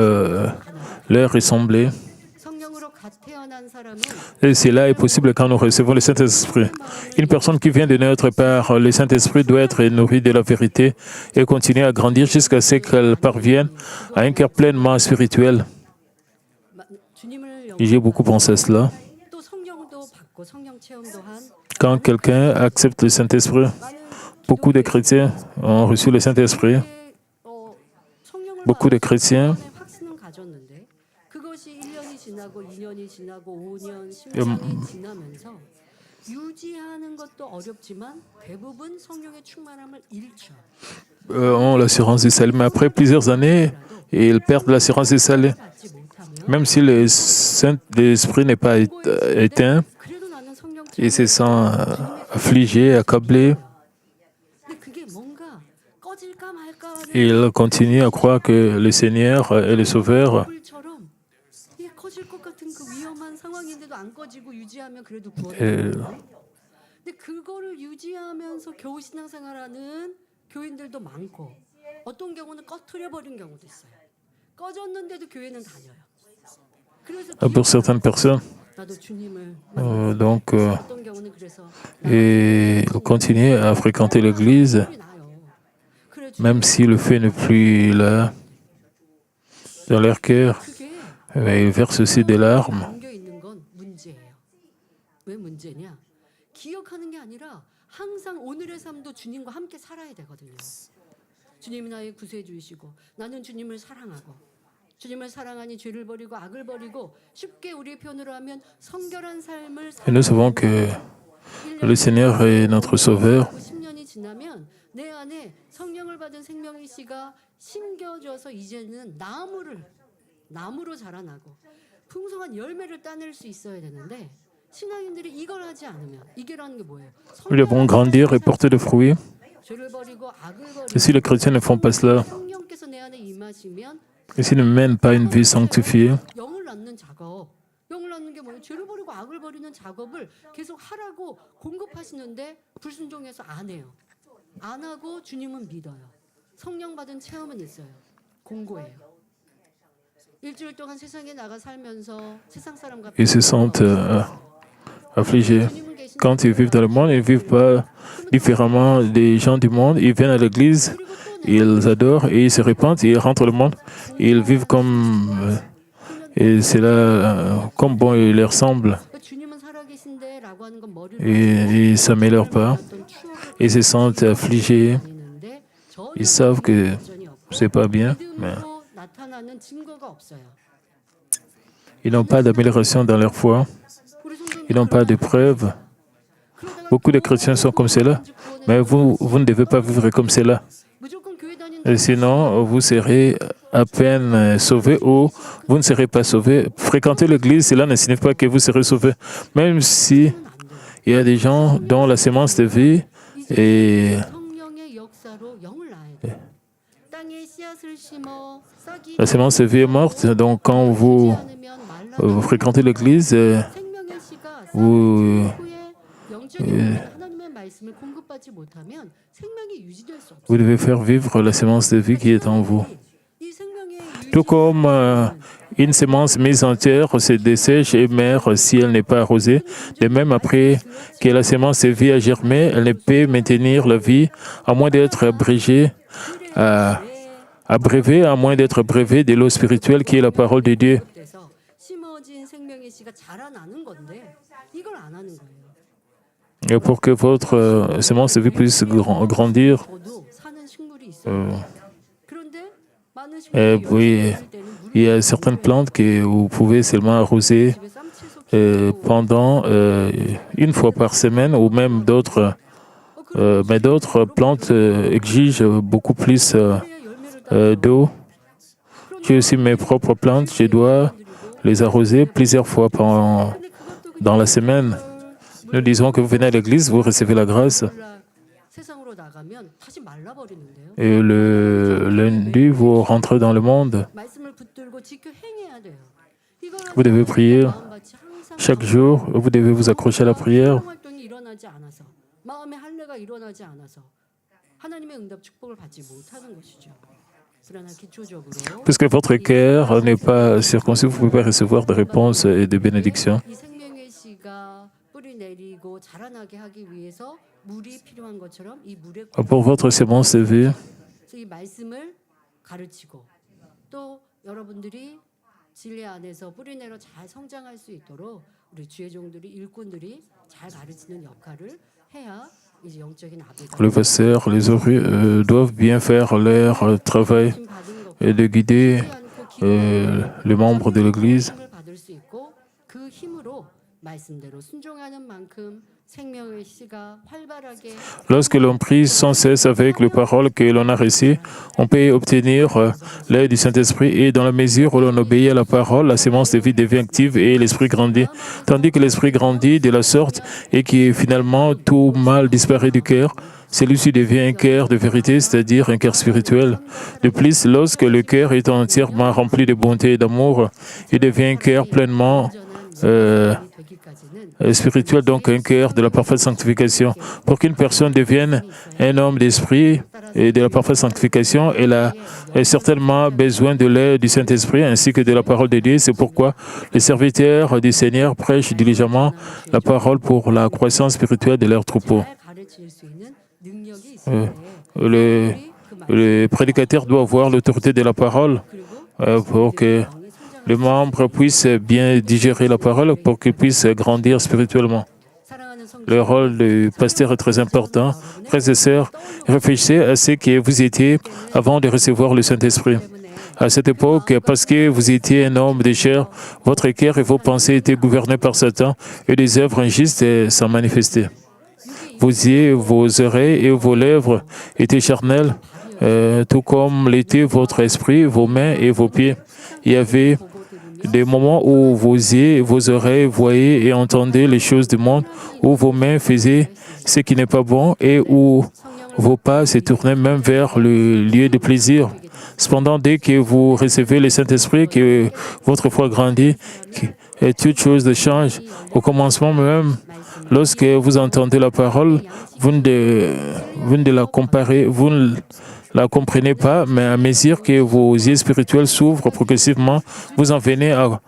leur ressembler. Et cela est possible quand nous recevons le Saint-Esprit. Une personne qui vient de naître par le Saint-Esprit doit être nourrie de la vérité et continuer à grandir jusqu'à ce qu'elle parvienne à un cœur pleinement spirituel. J'ai beaucoup pensé à cela. Quand quelqu'un accepte le Saint-Esprit, beaucoup de chrétiens ont reçu le Saint-Esprit. Beaucoup de chrétiens ont l'assurance du salut. Mais après plusieurs années, ils perdent l'assurance du salut. Même si l'Esprit n'est pas éteint, ils se sentent affligés, accablés. 근데 그게 뭔가 꺼질까 말까 하는 Ils continuent à croire que le Seigneur est le Sauveur. 불처럼 이게 꺼질 것 같은 그 위험한 상황인데도 안 꺼지고 유지하면 그래도 Et 구원을. 근데 그거를 유지하면서 겨우 신앙생활하는 교인들도 많고 어떤 경우는 꺼트려 버린 경우도 있어요. 꺼졌는데도 교회는 다녀요. 그래서 pour certaines personnes, 나도 주님을 donc, 어떤 경우는 그래서 et ils continuent à fréquenter l'Église, 소리 나요. 그래 même si le feu n'est plus là dans leur cœur. 그게 Mais ils versent aussi des larmes. 담겨 있는 건 문제예요. 왜 문제냐? 기억하는 게 아니라 항상 오늘의 삶도 주님과 함께 살아야 되거든요. 주님이 나의 구세주이시고 나는 주님을 사랑하고 주님을 사랑하니 죄를 버리고 악을 버리고 쉽게 우리의 표현으로 하면 성결한 삶을 Et nous savons que le Seigneur est notre Sauveur. 10년이 지나면 내 안에 성령을 받은 생명의 씨가 심겨져서 이제는 나무로 자라나고 풍성한 열매를 따낼 수 있어야 되는데 신앙인들이 이걸 하지 않으면 이게라는 게 뭐예요? Ils devront grandir et porter des fruits. 죄를 버리고 악을 Et si les chrétiens ne font pas cela, 성령께서 내 안에 임하시면 et s'ils ne mènent pas une vie sanctifiée, 영을 낳는 작업. 영을 낳는 게 뭐예요? 죄를 버리고 악을 버리는 작업을 계속 하라고 공급하시는데 불순종해서 안 해요. 안 하고 주님은 믿어요. 성령 받은 체험은 있어요. 공고해요. 일주일 동안 세상에 나가 살면서 세상 사람과 ils se sentent affligés. 주님은 계신데 Quand ils vivent dans le monde, ils ne vivent pas différemment des gens du monde. Ils viennent à l'église, ils adorent et ils se répandent, ils rentrent au monde. Ils vivent comme... et c'est là, comme bon il leur semble. 주님은 살아계신데라고 하는 건 머리로 Et ils ne s'améliorent pas. Ils se sentent affligés. 다니는데 전혀 Ils savent que 발전이 없고 c'est pas bien, mais 믿음으로 나타나는 증거가 없어요. ils n'ont pas d'amélioration dans leur foi. 우리 성도님들 Ils n'ont pas de preuves. 그러다가 Beaucoup de chrétiens sont comme cela. Mais vous ne devez pas vivre comme cela. 무조건 교회 다닌다. Et sinon, vous serez à peine sauvés ou vous ne serez pas sauvés. Fréquenter l'église, cela ne signifie pas que vous serez sauvés. Même si il y a des gens dont la sémence de vie est... 성령의 역사로 영을 낳아야 돼. 땅에 씨앗을 심어 싹이 La sémence de vie est morte. Donc, quand vous fréquentez l'église, 생명의 씨가 vous, 후에 영적인 하나님의 말씀을 공급받지 못하면 생명이 유지될 수 없어요. vous devez faire vivre la sémence de vie qui est en vous. 이 생명의 Tout comme une sémence mise en terre se dessèche et meurt si elle n'est pas arrosée, de même après que la sémence de vie a germé, elle ne peut maintenir la vie à moins d'être abrégée, abrévée, à moins d'être abrévée de l'eau spirituelle qui est la parole de Dieu. 돼서 심어진 생명의 씨가 자라나는 건데 이걸 안 하는 거예요. Et pour que votre sémence de vie puisse grandir, 저도 사는 식물이 있어요. 그런데 많은 et 식물이 puis 있을 때는 il y a certaines plantes que vous pouvez seulement arroser 집에 쌈채소 pendant une fois par semaine ou même d'autres. Mais d'autres plantes exigent beaucoup plus d'eau. J'ai aussi mes propres plantes, je dois les arroser plusieurs fois dans la semaine. Nous disons que vous venez à l'église, vous recevez la grâce. 세상으로 나가면 다시 말라버리는데요. Et le lundi, vous rentrez dans le monde. 말씀을 붙들고 지켜 행해야 돼요. 이걸 Vous devez prier. 마음밭이 항상 Chaque jour, vous devez vous accrocher à la prière. 활동이 일어나지 않아서 마음의 할례가 일어나지 않아서 하나님의 응답 축복을 받지 못하는 것이죠. 그러나 기초적으로 Puisque votre cœur n'est pas circoncis, vous ne pouvez pas recevoir de réponses et de bénédictions. 이 생명의 씨가 뿌리 내리고 자라나게 하기 위해서 물이 필요한 것처럼 이 물에 Pour votre sémence de vie, 그래서 이 말씀을 가르치고 또 여러분들이 진리 안에서 뿌리 내려 잘 성장할 수 있도록 우리 주의 종들이 일꾼들이 잘 가르치는 역할을 해야 이제 영적인 아비가 les pasteurs, les ouvriers doivent bien faire leur travail et de guider les membres de l'Église. 받을 수 있고 그 힘으로 말씀대로 순종하는 만큼 생명의 씨가 활발하게 Lorsque l'on prie sans cesse avec les paroles que l'on a reçues, on peut obtenir l'aide du Saint-Esprit et dans la mesure où l'on obéit à la parole, la sémence de vie devient active et l'esprit grandit. Tandis que l'esprit grandit de la sorte et que finalement tout mal disparaît du cœur, celui-ci devient un cœur de vérité, c'est-à-dire un cœur spirituel. De plus, lorsque le cœur est entièrement rempli de bonté et d'amour, il devient un cœur pleinement spirituel, donc un cœur de la parfaite sanctification. Pour qu'une personne devienne un homme d'esprit et de la parfaite sanctification, elle a certainement besoin de l'aide du Saint-Esprit ainsi que de la parole de Dieu. C'est pourquoi les serviteurs du Seigneur prêchent diligemment la parole pour la croissance spirituelle de leur troupeau. Le prédicateur doit avoir l'autorité de la parole pour que les membres puissent bien digérer la parole, pour qu'ils puissent grandir spirituellement. Le rôle du pasteur est très important. Frères et sœurs, réfléchissez à ce que vous étiez avant de recevoir le Saint-Esprit. À cette époque, parce que vous étiez un homme de chair, votre cœur et vos pensées étaient gouvernés par Satan et des œuvres injustes s'en manifestaient. Vos yeux, vos oreilles et vos lèvres étaient charnels, tout comme l'était votre esprit, vos mains et vos pieds. Il y avait des moments où vos yeux et vos oreilles voyaient et entendaient les choses du monde, où vos mains faisaient ce qui n'est pas bon et où vos pas se tournaient même vers le lieu de plaisir. Cependant, dès que vous recevez le Saint-Esprit, que votre foi grandit, et toute chose change, au commencement même, lorsque vous entendez la parole, vous ne la comprenez pas, mais à mesure que vos yeux spirituels s'ouvrent progressivement, vous en venez à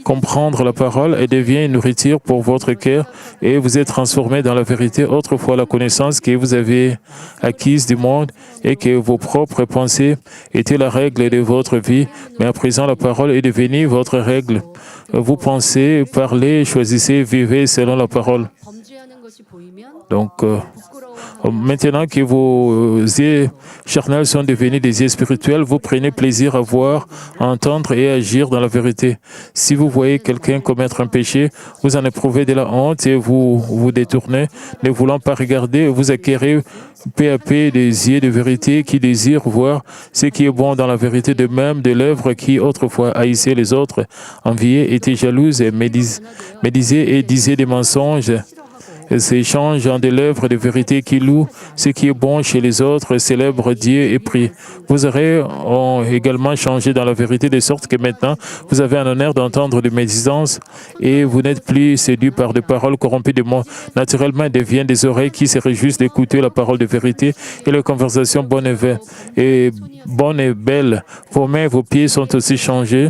comprendre la parole et devient une nourriture pour votre cœur et vous êtes transformé dans la vérité. Autrefois, la connaissance que vous avez acquise du monde et que vos propres pensées étaient la règle de votre vie, mais à présent, la parole est devenue votre règle. Vous pensez, parlez, choisissez, vivez selon la parole. Donc, maintenant que vos yeux charnels sont devenus des yeux spirituels, vous prenez plaisir à voir, à entendre et à agir dans la vérité. Si vous voyez quelqu'un commettre un péché, vous en éprouvez de la honte et vous vous détournez, ne voulant pas regarder, vous acquérez peu à peu des yeux de vérité qui désirent voir ce qui est bon dans la vérité, de même de l'œuvre qui autrefois haïssait les autres, enviait, était jalouse et médisait et disait des mensonges. S'échangent en de l'œuvre de vérité qui loue ce qui est bon chez les autres, célèbre Dieu et prie. Vos oreilles ont également changé dans la vérité, de sorte que maintenant vous avez un honneur d'entendre des médisances et vous n'êtes plus séduits par des paroles corrompues de mots. Naturellement, elles deviennent des oreilles qui se réjouissent d'écouter la parole de vérité et les conversations bonnes et belles. Vos mains et vos pieds sont aussi changés.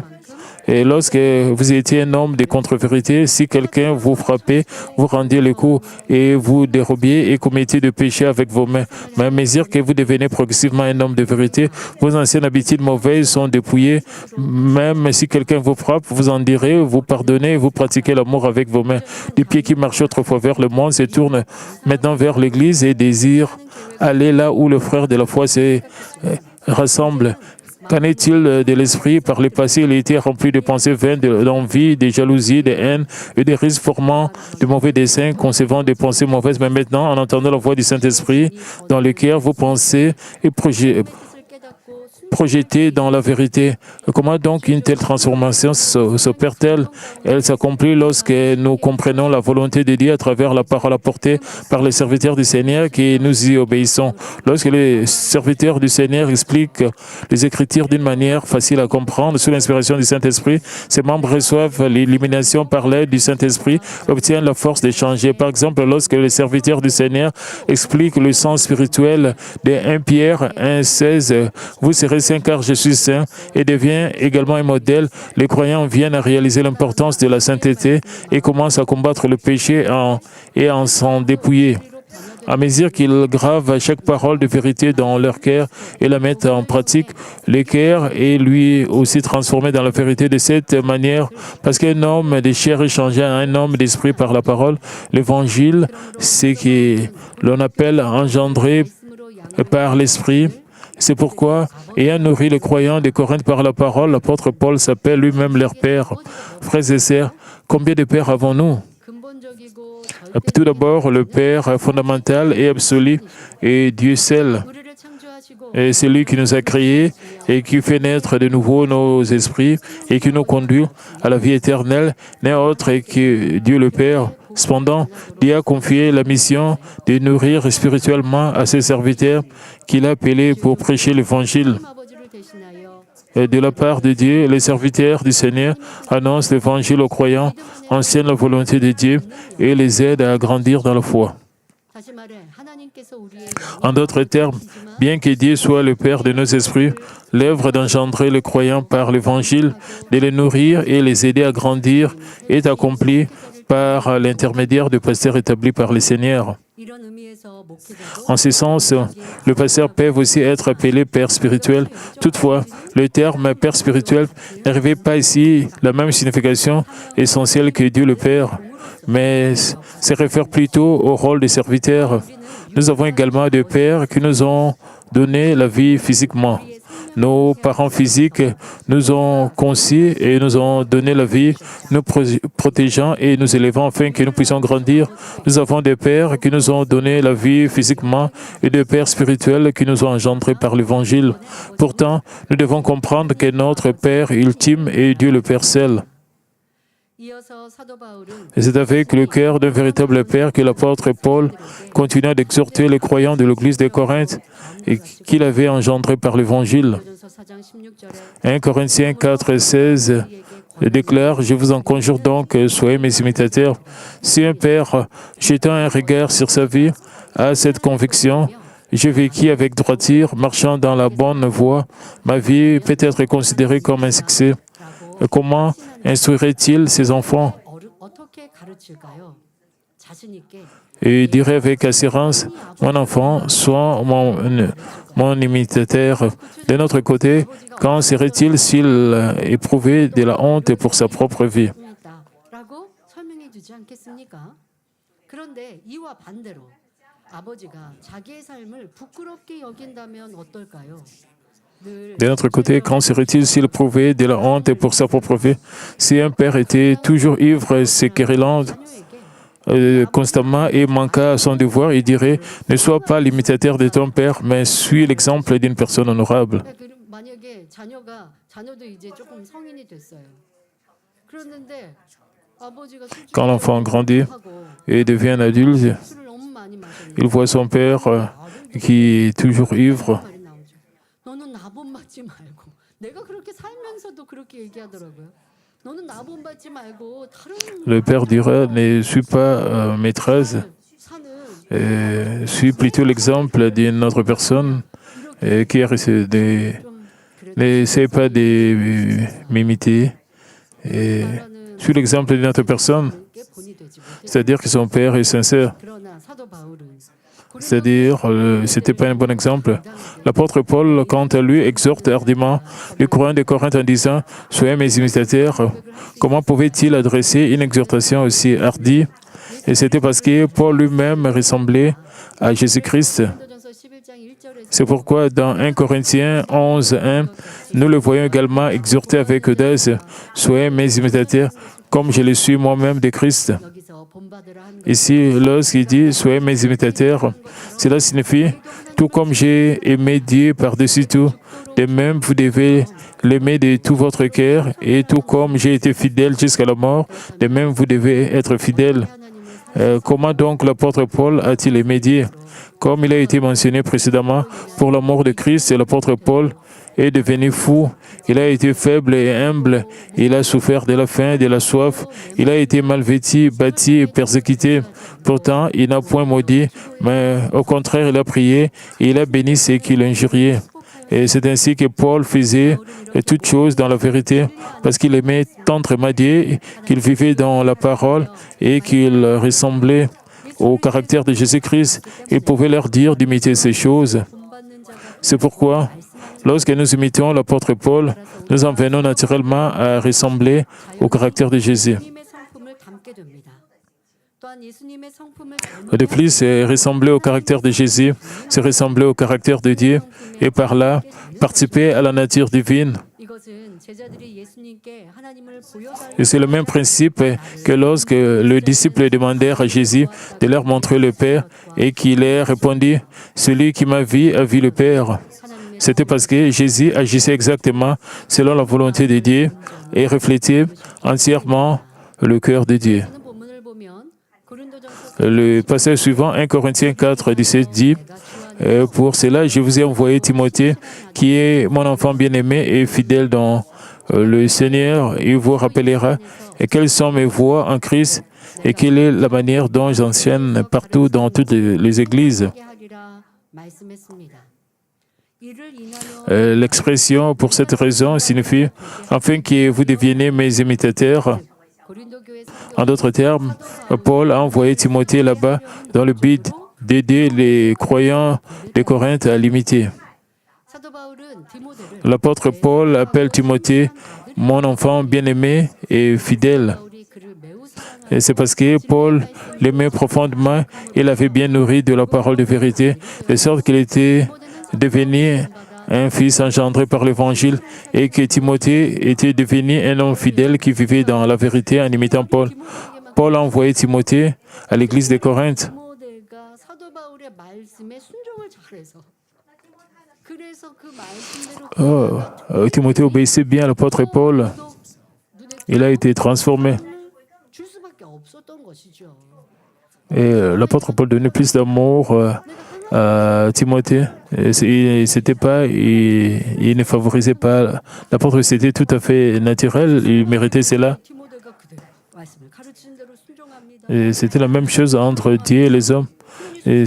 Et lorsque vous étiez un homme de contre-vérité, si quelqu'un vous frappait, vous rendiez le coup et vous dérobiez et commettiez de péché avec vos mains. Mais à mesure que vous devenez progressivement un homme de vérité, vos anciennes habitudes mauvaises sont dépouillées. Même si quelqu'un vous frappe, vous en direz, vous pardonnez, vous pratiquez l'amour avec vos mains. Du pied qui marchait autrefois vers le monde se tourne maintenant vers l'Église et désire aller là où le frère de la foi se rassemble. Qu'en est-il de l'esprit? Par le passé, il était rempli de pensées vaines, d'envie, de jalousie, de haine et de risques formant de mauvais desseins, concevant des pensées mauvaises. Mais maintenant, en entendant la voix du Saint-Esprit dans le cœur, vous pensez et projetée dans la vérité. Comment donc une telle transformation s'opère-t-elle? Elle s'accomplit lorsque nous comprenons la volonté de Dieu à travers la parole apportée par les serviteurs du Seigneur et nous y obéissons. Lorsque les serviteurs du Seigneur expliquent les Écritures d'une manière facile à comprendre, sous l'inspiration du Saint-Esprit, ses membres reçoivent l'illumination par l'aide du Saint-Esprit, obtiennent la force de changer. Par exemple, lorsque les serviteurs du Seigneur expliquent le sens spirituel de 1 Pierre 1,16, vous serez saint car je suis saint, et devient également un modèle. Les croyants viennent à réaliser l'importance de la sainteté et commencent à combattre le péché et à s'en dépouiller. À mesure qu'ils gravent chaque parole de vérité dans leur cœur et la mettent en pratique, le cœur est lui aussi transformé dans la vérité de cette manière, parce qu'un homme de chair est changé en un homme d'esprit par la parole. L'évangile, c'est ce que l'on appelle engendré par l'esprit. C'est pourquoi, ayant nourri les croyants de Corinthe par la parole, l'apôtre Paul s'appelle lui-même leur père. Frères et sœurs, combien de pères avons-nous? Tout d'abord, le Père fondamental et absolu est Dieu seul. 우리를 창조하시고 Et c'est lui qui nous a créés et qui fait naître de nouveau nos esprits et qui nous conduit à la vie éternelle, n'est autre que Dieu le Père. Cependant, Dieu a confié la mission de nourrir spirituellement à ses serviteurs qu'il a appelés pour prêcher l'Évangile. 하나님 아버지를 대신하여 Et de la part de Dieu, les serviteurs du Seigneur annoncent l'Évangile aux croyants, enseignent la volonté de Dieu et les aident à grandir dans la foi. 다시 말해 하나님께서 우리에게 En d'autres termes, bien que Dieu soit le Père de nos esprits, l'œuvre d'engendrer les croyants par l'Évangile, de les nourrir et les aider à grandir est accomplie par l'intermédiaire du pasteur établi par le Seigneur. 이런 의미에서 목회자도 En ce sens, le pasteur peut aussi être appelé père spirituel. Toutefois, le terme père spirituel n'arrivait pas ici la même signification essentielle que Dieu le Père, mais se réfère plutôt au rôle des serviteurs. Nous avons également des pères qui nous ont donné la vie physiquement. Nos parents physiques nous ont conçus et nous ont donné la vie, nous protégeant et nous élevant afin que nous puissions grandir. Nous avons des pères qui nous ont donné la vie physiquement et des pères spirituels qui nous ont engendrés par l'Évangile. Pourtant, nous devons comprendre que notre Père ultime est Dieu le Père seul. 이어서 사도 바울은 Et c'est avec le cœur d'un véritable Père que l'apôtre Paul continua d'exhorter les croyants de l'Église de Corinthe et qu'il avait engendré par l'Évangile. 고린도전서 4장 16절에 1 Corinthiens 4, 16 déclare « Je vous en conjure donc, soyez mes imitateurs. » Si un père, jetant un regard sur sa vie, a cette conviction, « Je vécu avec droiture, marchant dans la bonne voie, ma vie peut être considérée comme un succès. » Comment instruirait-il ses enfants? 어떻게 가르칠까요? 자신 있게 Et il dirait avec assurance, mon enfant, sois mon imitateur. De notre côté, qu'en serait-il s'il éprouvait de la honte pour sa propre vie? 했다라고 설명해 주지 않겠습니까? 그런데 이와 반대로 아버지가 자기의 삶을 부끄럽게 여긴다면 어떨까요? De notre côté, qu'en serait-il s'il éprouvait de la honte pour sa propre vie? Si un père était toujours ivre, se querellant constamment et manqua à son devoir, il dirait, ne sois pas l'imitateur de ton père, mais suis l'exemple d'une personne honorable. 만약에 자녀도 이제 조금 성인이 됐어요. 그런데 아버지가 Quand l'enfant grandit et devient un adulte, 술을 너무 많이 마셨는데 il voit son père qui est toujours ivre. 말이 나오죠. 너는 나 본받지 말고 내가 그렇게 살면서도 그렇게 얘기하더라고요. 너는 나 본받지 말고 다른 Le père dira, ne suis pas maîtresse, 사는 suis plutôt l'exemple d'une autre personne qui a reçu des... N'essaie pas de m'imiter. Et suis l'exemple d'une autre personne, 게 본이 되지 못해. c'est-à-dire que son père est sincère. 그러나 사도 바울은 C'est-à-dire, c'était pas un bon exemple. L'apôtre Paul, quant à lui, exhorte hardiment les croyants de Corinthe en disant « Soyez mes imitateurs ». Comment pouvait-il adresser une exhortation aussi hardie? Et c'était parce que Paul lui-même ressemblait à Jésus-Christ. 고린도전서 11장 1절에서 C'est pourquoi dans 1 Corinthiens 11, 1, nous le voyons également exhorter avec audace « Soyez mes imitateurs, comme je le suis moi-même de Christ ». 여기서 본받으라 하는 Ici, lorsqu'il dit « Soyez mes imitateurs », cela signifie « Tout comme j'ai aimé Dieu par-dessus tout, de même vous devez l'aimer de tout votre cœur, et tout comme j'ai été fidèle jusqu'à la mort, de même vous devez être fidèle. » Comment donc l'apôtre Paul a-t-il aimé Dieu? Comme il a été mentionné précédemment, pour l'amour de Christ, l'apôtre Paul est devenu fou. Il a été faible et humble. Il a souffert de la faim et de la soif. Il a été mal vêtu, battu et persécuté. Pourtant, il n'a point maudit, mais au contraire, il a prié et il a béni ceux qui l'injuriaient. Et c'est ainsi que Paul faisait toutes choses dans la vérité, parce qu'il aimait tendrement Dieu, qu'il vivait dans la parole et qu'il ressemblait au caractère de Jésus-Christ. Il pouvait leur dire d'imiter ces choses. 본받는 자가 C'est pourquoi, lorsque nous imitons l'apôtre Paul, nous en venons naturellement à ressembler au caractère de Jésus. 예수님의 성품을 담게 됩니다. 또한 예수님의 성품을 De plus, c'est ressembler au caractère de Jésus, c'est ressembler au caractère de Dieu, et par là, participer à la nature divine. 이것은 Et c'est le même principe que lorsque le disciple demandèrent à Jésus de leur montrer le Père et qu'il leur répondit, « Celui qui m'a vu a vu le Père ». C'était parce que Jésus agissait exactement selon la volonté de Dieu et reflétait entièrement le cœur de Dieu. Le passage suivant, 1 Corinthiens 4, 17 dit, « Pour cela, je vous ai envoyé Timothée, qui est mon enfant bien-aimé et fidèle dans le Seigneur. Il vous rappellera quelles sont mes voies en Christ et quelle est la manière dont j'enseigne partout dans toutes les églises. » L'expression « pour cette raison » signifie « afin que vous deveniez mes imitateurs ». En d'autres termes, Paul a envoyé Timothée là-bas dans le but d'aider les croyants de Corinthe à l'imiter. L'apôtre Paul appelle Timothée « mon enfant bien-aimé et fidèle ». Et c'est parce que Paul l'aimait profondément, il l'avait bien nourri de la parole de vérité, de sorte qu'il était devenu un fils engendré par l'Évangile et que Timothée était devenu un homme fidèle qui vivait dans la vérité en imitant Paul. Paul a envoyé Timothée à l'église de Corinthe. Timothée obéissait bien à l'apôtre Paul. Il a été transformé. Et l'apôtre Paul donnait plus d'amour à Timothée. Il ne favorisait pas. L'apôtre, c'était tout à fait naturel. Il méritait cela. Et c'était la même chose entre Dieu et les hommes. Et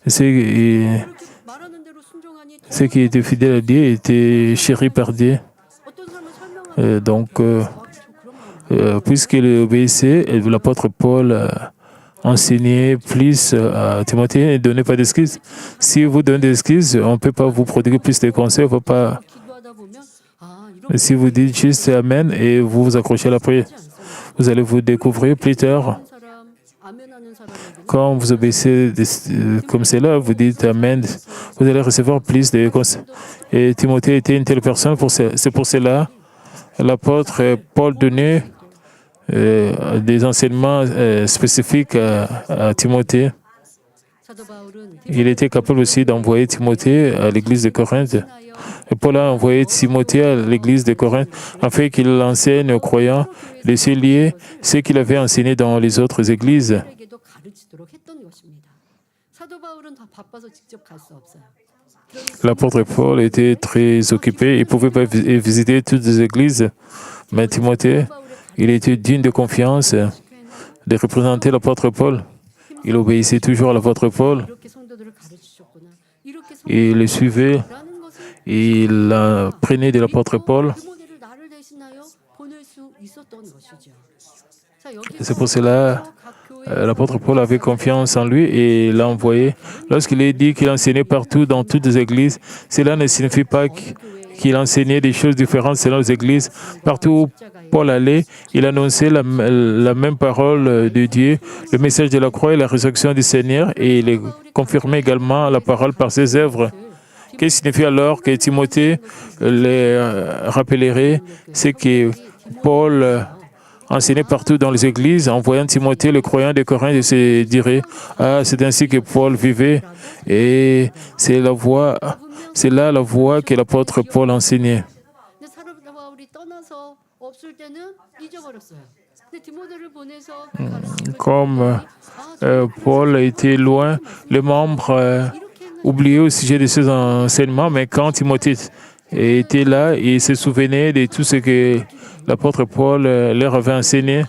ceux qui étaient fidèles à Dieu étaient chéris par Dieu. Donc, puisqu'il obéissait, l'apôtre Paul enseignait plus à Timothée et ne donnait pas d'excuses. Si vous donnez des excuses, on ne peut pas vous prodiguer plus de conseils. On peut pas... Si vous dites juste Amen et vous vous accrochez à la prière, vous allez vous découvrir plus tard. Quand vous obéissez comme cela, vous dites Amen, vous allez recevoir plus de conseils. Et Timothée était une telle personne, c'est pour cela l'apôtre Paul donnait des enseignements spécifiques à Timothée. Il était capable aussi d'envoyer Timothée à l'église de Corinthe. Et Paul a envoyé Timothée à l'église de Corinthe afin qu'il enseigne aux croyants de se lier ce qu'il avait enseigné dans les autres églises. L'apôtre Paul était très occupé, il ne pouvait pas visiter toutes les églises, mais Timothée, il était digne de confiance de représenter l'apôtre Paul. Il obéissait toujours à l'apôtre Paul. Il le suivait. Il apprenait de l'apôtre Paul. C'est pour cela l'apôtre Paul avait confiance en lui et l'a envoyé. Lorsqu'il est dit qu'il enseignait partout dans toutes les églises, cela ne signifie pas qu'il enseignait des choses différentes selon les églises. Partout où Paul allait, il annonçait la même parole de Dieu, le message de la croix et la résurrection du Seigneur, et il confirmait également la parole par ses œuvres. Qu'est-ce qui signifie alors que Timothée les rappellerait? C'est que Paul enseignait partout dans les églises, en voyant Timothée, le croyant de Corinthe, se dirait « Ah, c'est ainsi que Paul vivait. » Et c'est là la voie que l'apôtre Paul enseignait. Comme Paul était loin, les membres oubliaient au sujet de ses enseignements, mais quand Timothée était là, il se souvenait de tout ce que l'apôtre Paul leur avait enseigné.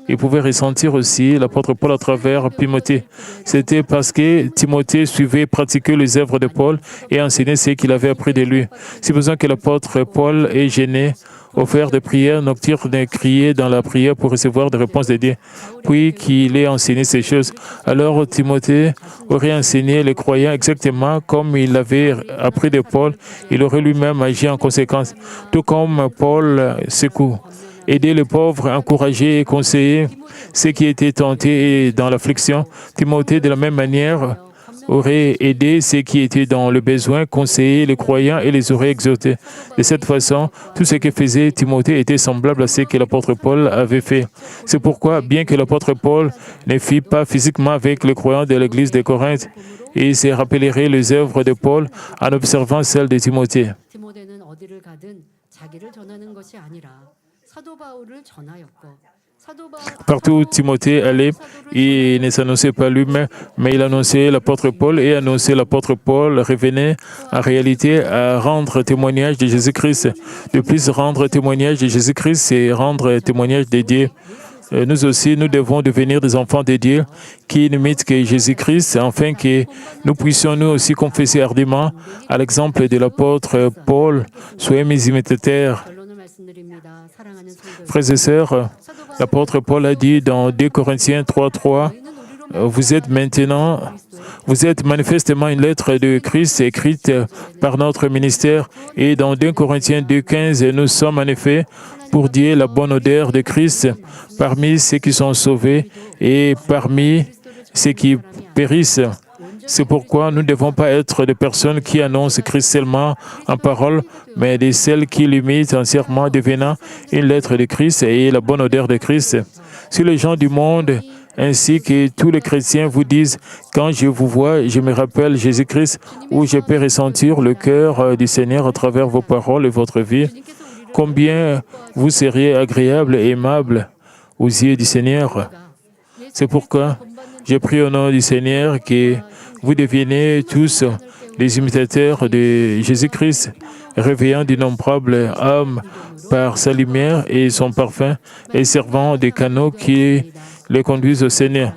Il pouvait ressentir aussi l'apôtre Paul à travers Timothée. C'était parce que Timothée suivait et pratiquait les œuvres de Paul et enseignait ce qu'il avait appris de lui. C'est besoin que l'apôtre Paul ait gêné, offert des prières nocturnes et crié dans la prière pour recevoir des réponses de Dieu, puis qu'il ait enseigné ces choses. Alors Timothée aurait enseigné les croyants exactement comme il l'avait appris de Paul. Il aurait lui-même agi en conséquence, tout comme Paul secoue. Aider les pauvres, encourager et conseiller ceux qui étaient tentés dans l'affliction. Timothée, de la même manière, aurait aidé ceux qui étaient dans le besoin, conseillé les croyants et les aurait exhortés. De cette façon, tout ce que faisait Timothée était semblable à ce que l'apôtre Paul avait fait. C'est pourquoi, bien que l'apôtre Paul ne fût pas physiquement avec les croyants de l'église de Corinthe, il se rappellerait les œuvres de Paul en observant celles de Timothée. 디모데는 어디를 가든 자기를 전하는 것이 아니라 사도 바울을 전하였고 Partout où Timothée allait, il ne s'annonçait pas lui-même, mais il annonçait l'apôtre Paul et annonçait l'apôtre Paul revenait en réalité à rendre témoignage de Jésus-Christ. De plus, rendre témoignage de Jésus-Christ, c'est rendre témoignage de Dieu. Nous aussi, nous devons devenir des enfants de Dieu qui n'imitent que Jésus-Christ, afin que nous puissions nous aussi confesser ardemment, à l'exemple de l'apôtre Paul, soyez mes imitateurs. Frères et sœurs, l'apôtre Paul a dit dans 2 Corinthiens 3:3, vous êtes manifestement une lettre de Christ écrite par notre ministère. Et dans 2 Corinthiens 2:15, nous sommes en effet pour dire la bonne odeur de Christ parmi ceux qui sont sauvés et parmi ceux qui périssent. C'est pourquoi nous ne devons pas être des personnes qui annoncent Christ seulement en parole, mais de celles qui l'imitent entièrement, devenant une lettre de Christ et la bonne odeur de Christ. Si les gens du monde, ainsi que tous les chrétiens vous disent « Quand je vous vois, je me rappelle Jésus-Christ » ou « Je peux ressentir le cœur du Seigneur à travers vos paroles et votre vie », combien vous seriez agréable et aimable aux yeux du Seigneur. C'est pourquoi je prie au nom du Seigneur que vous deveniez tous les imitateurs de Jésus-Christ, réveillant d'innombrables âmes par sa lumière et son parfum et servant des canaux qui les conduisent au Seigneur.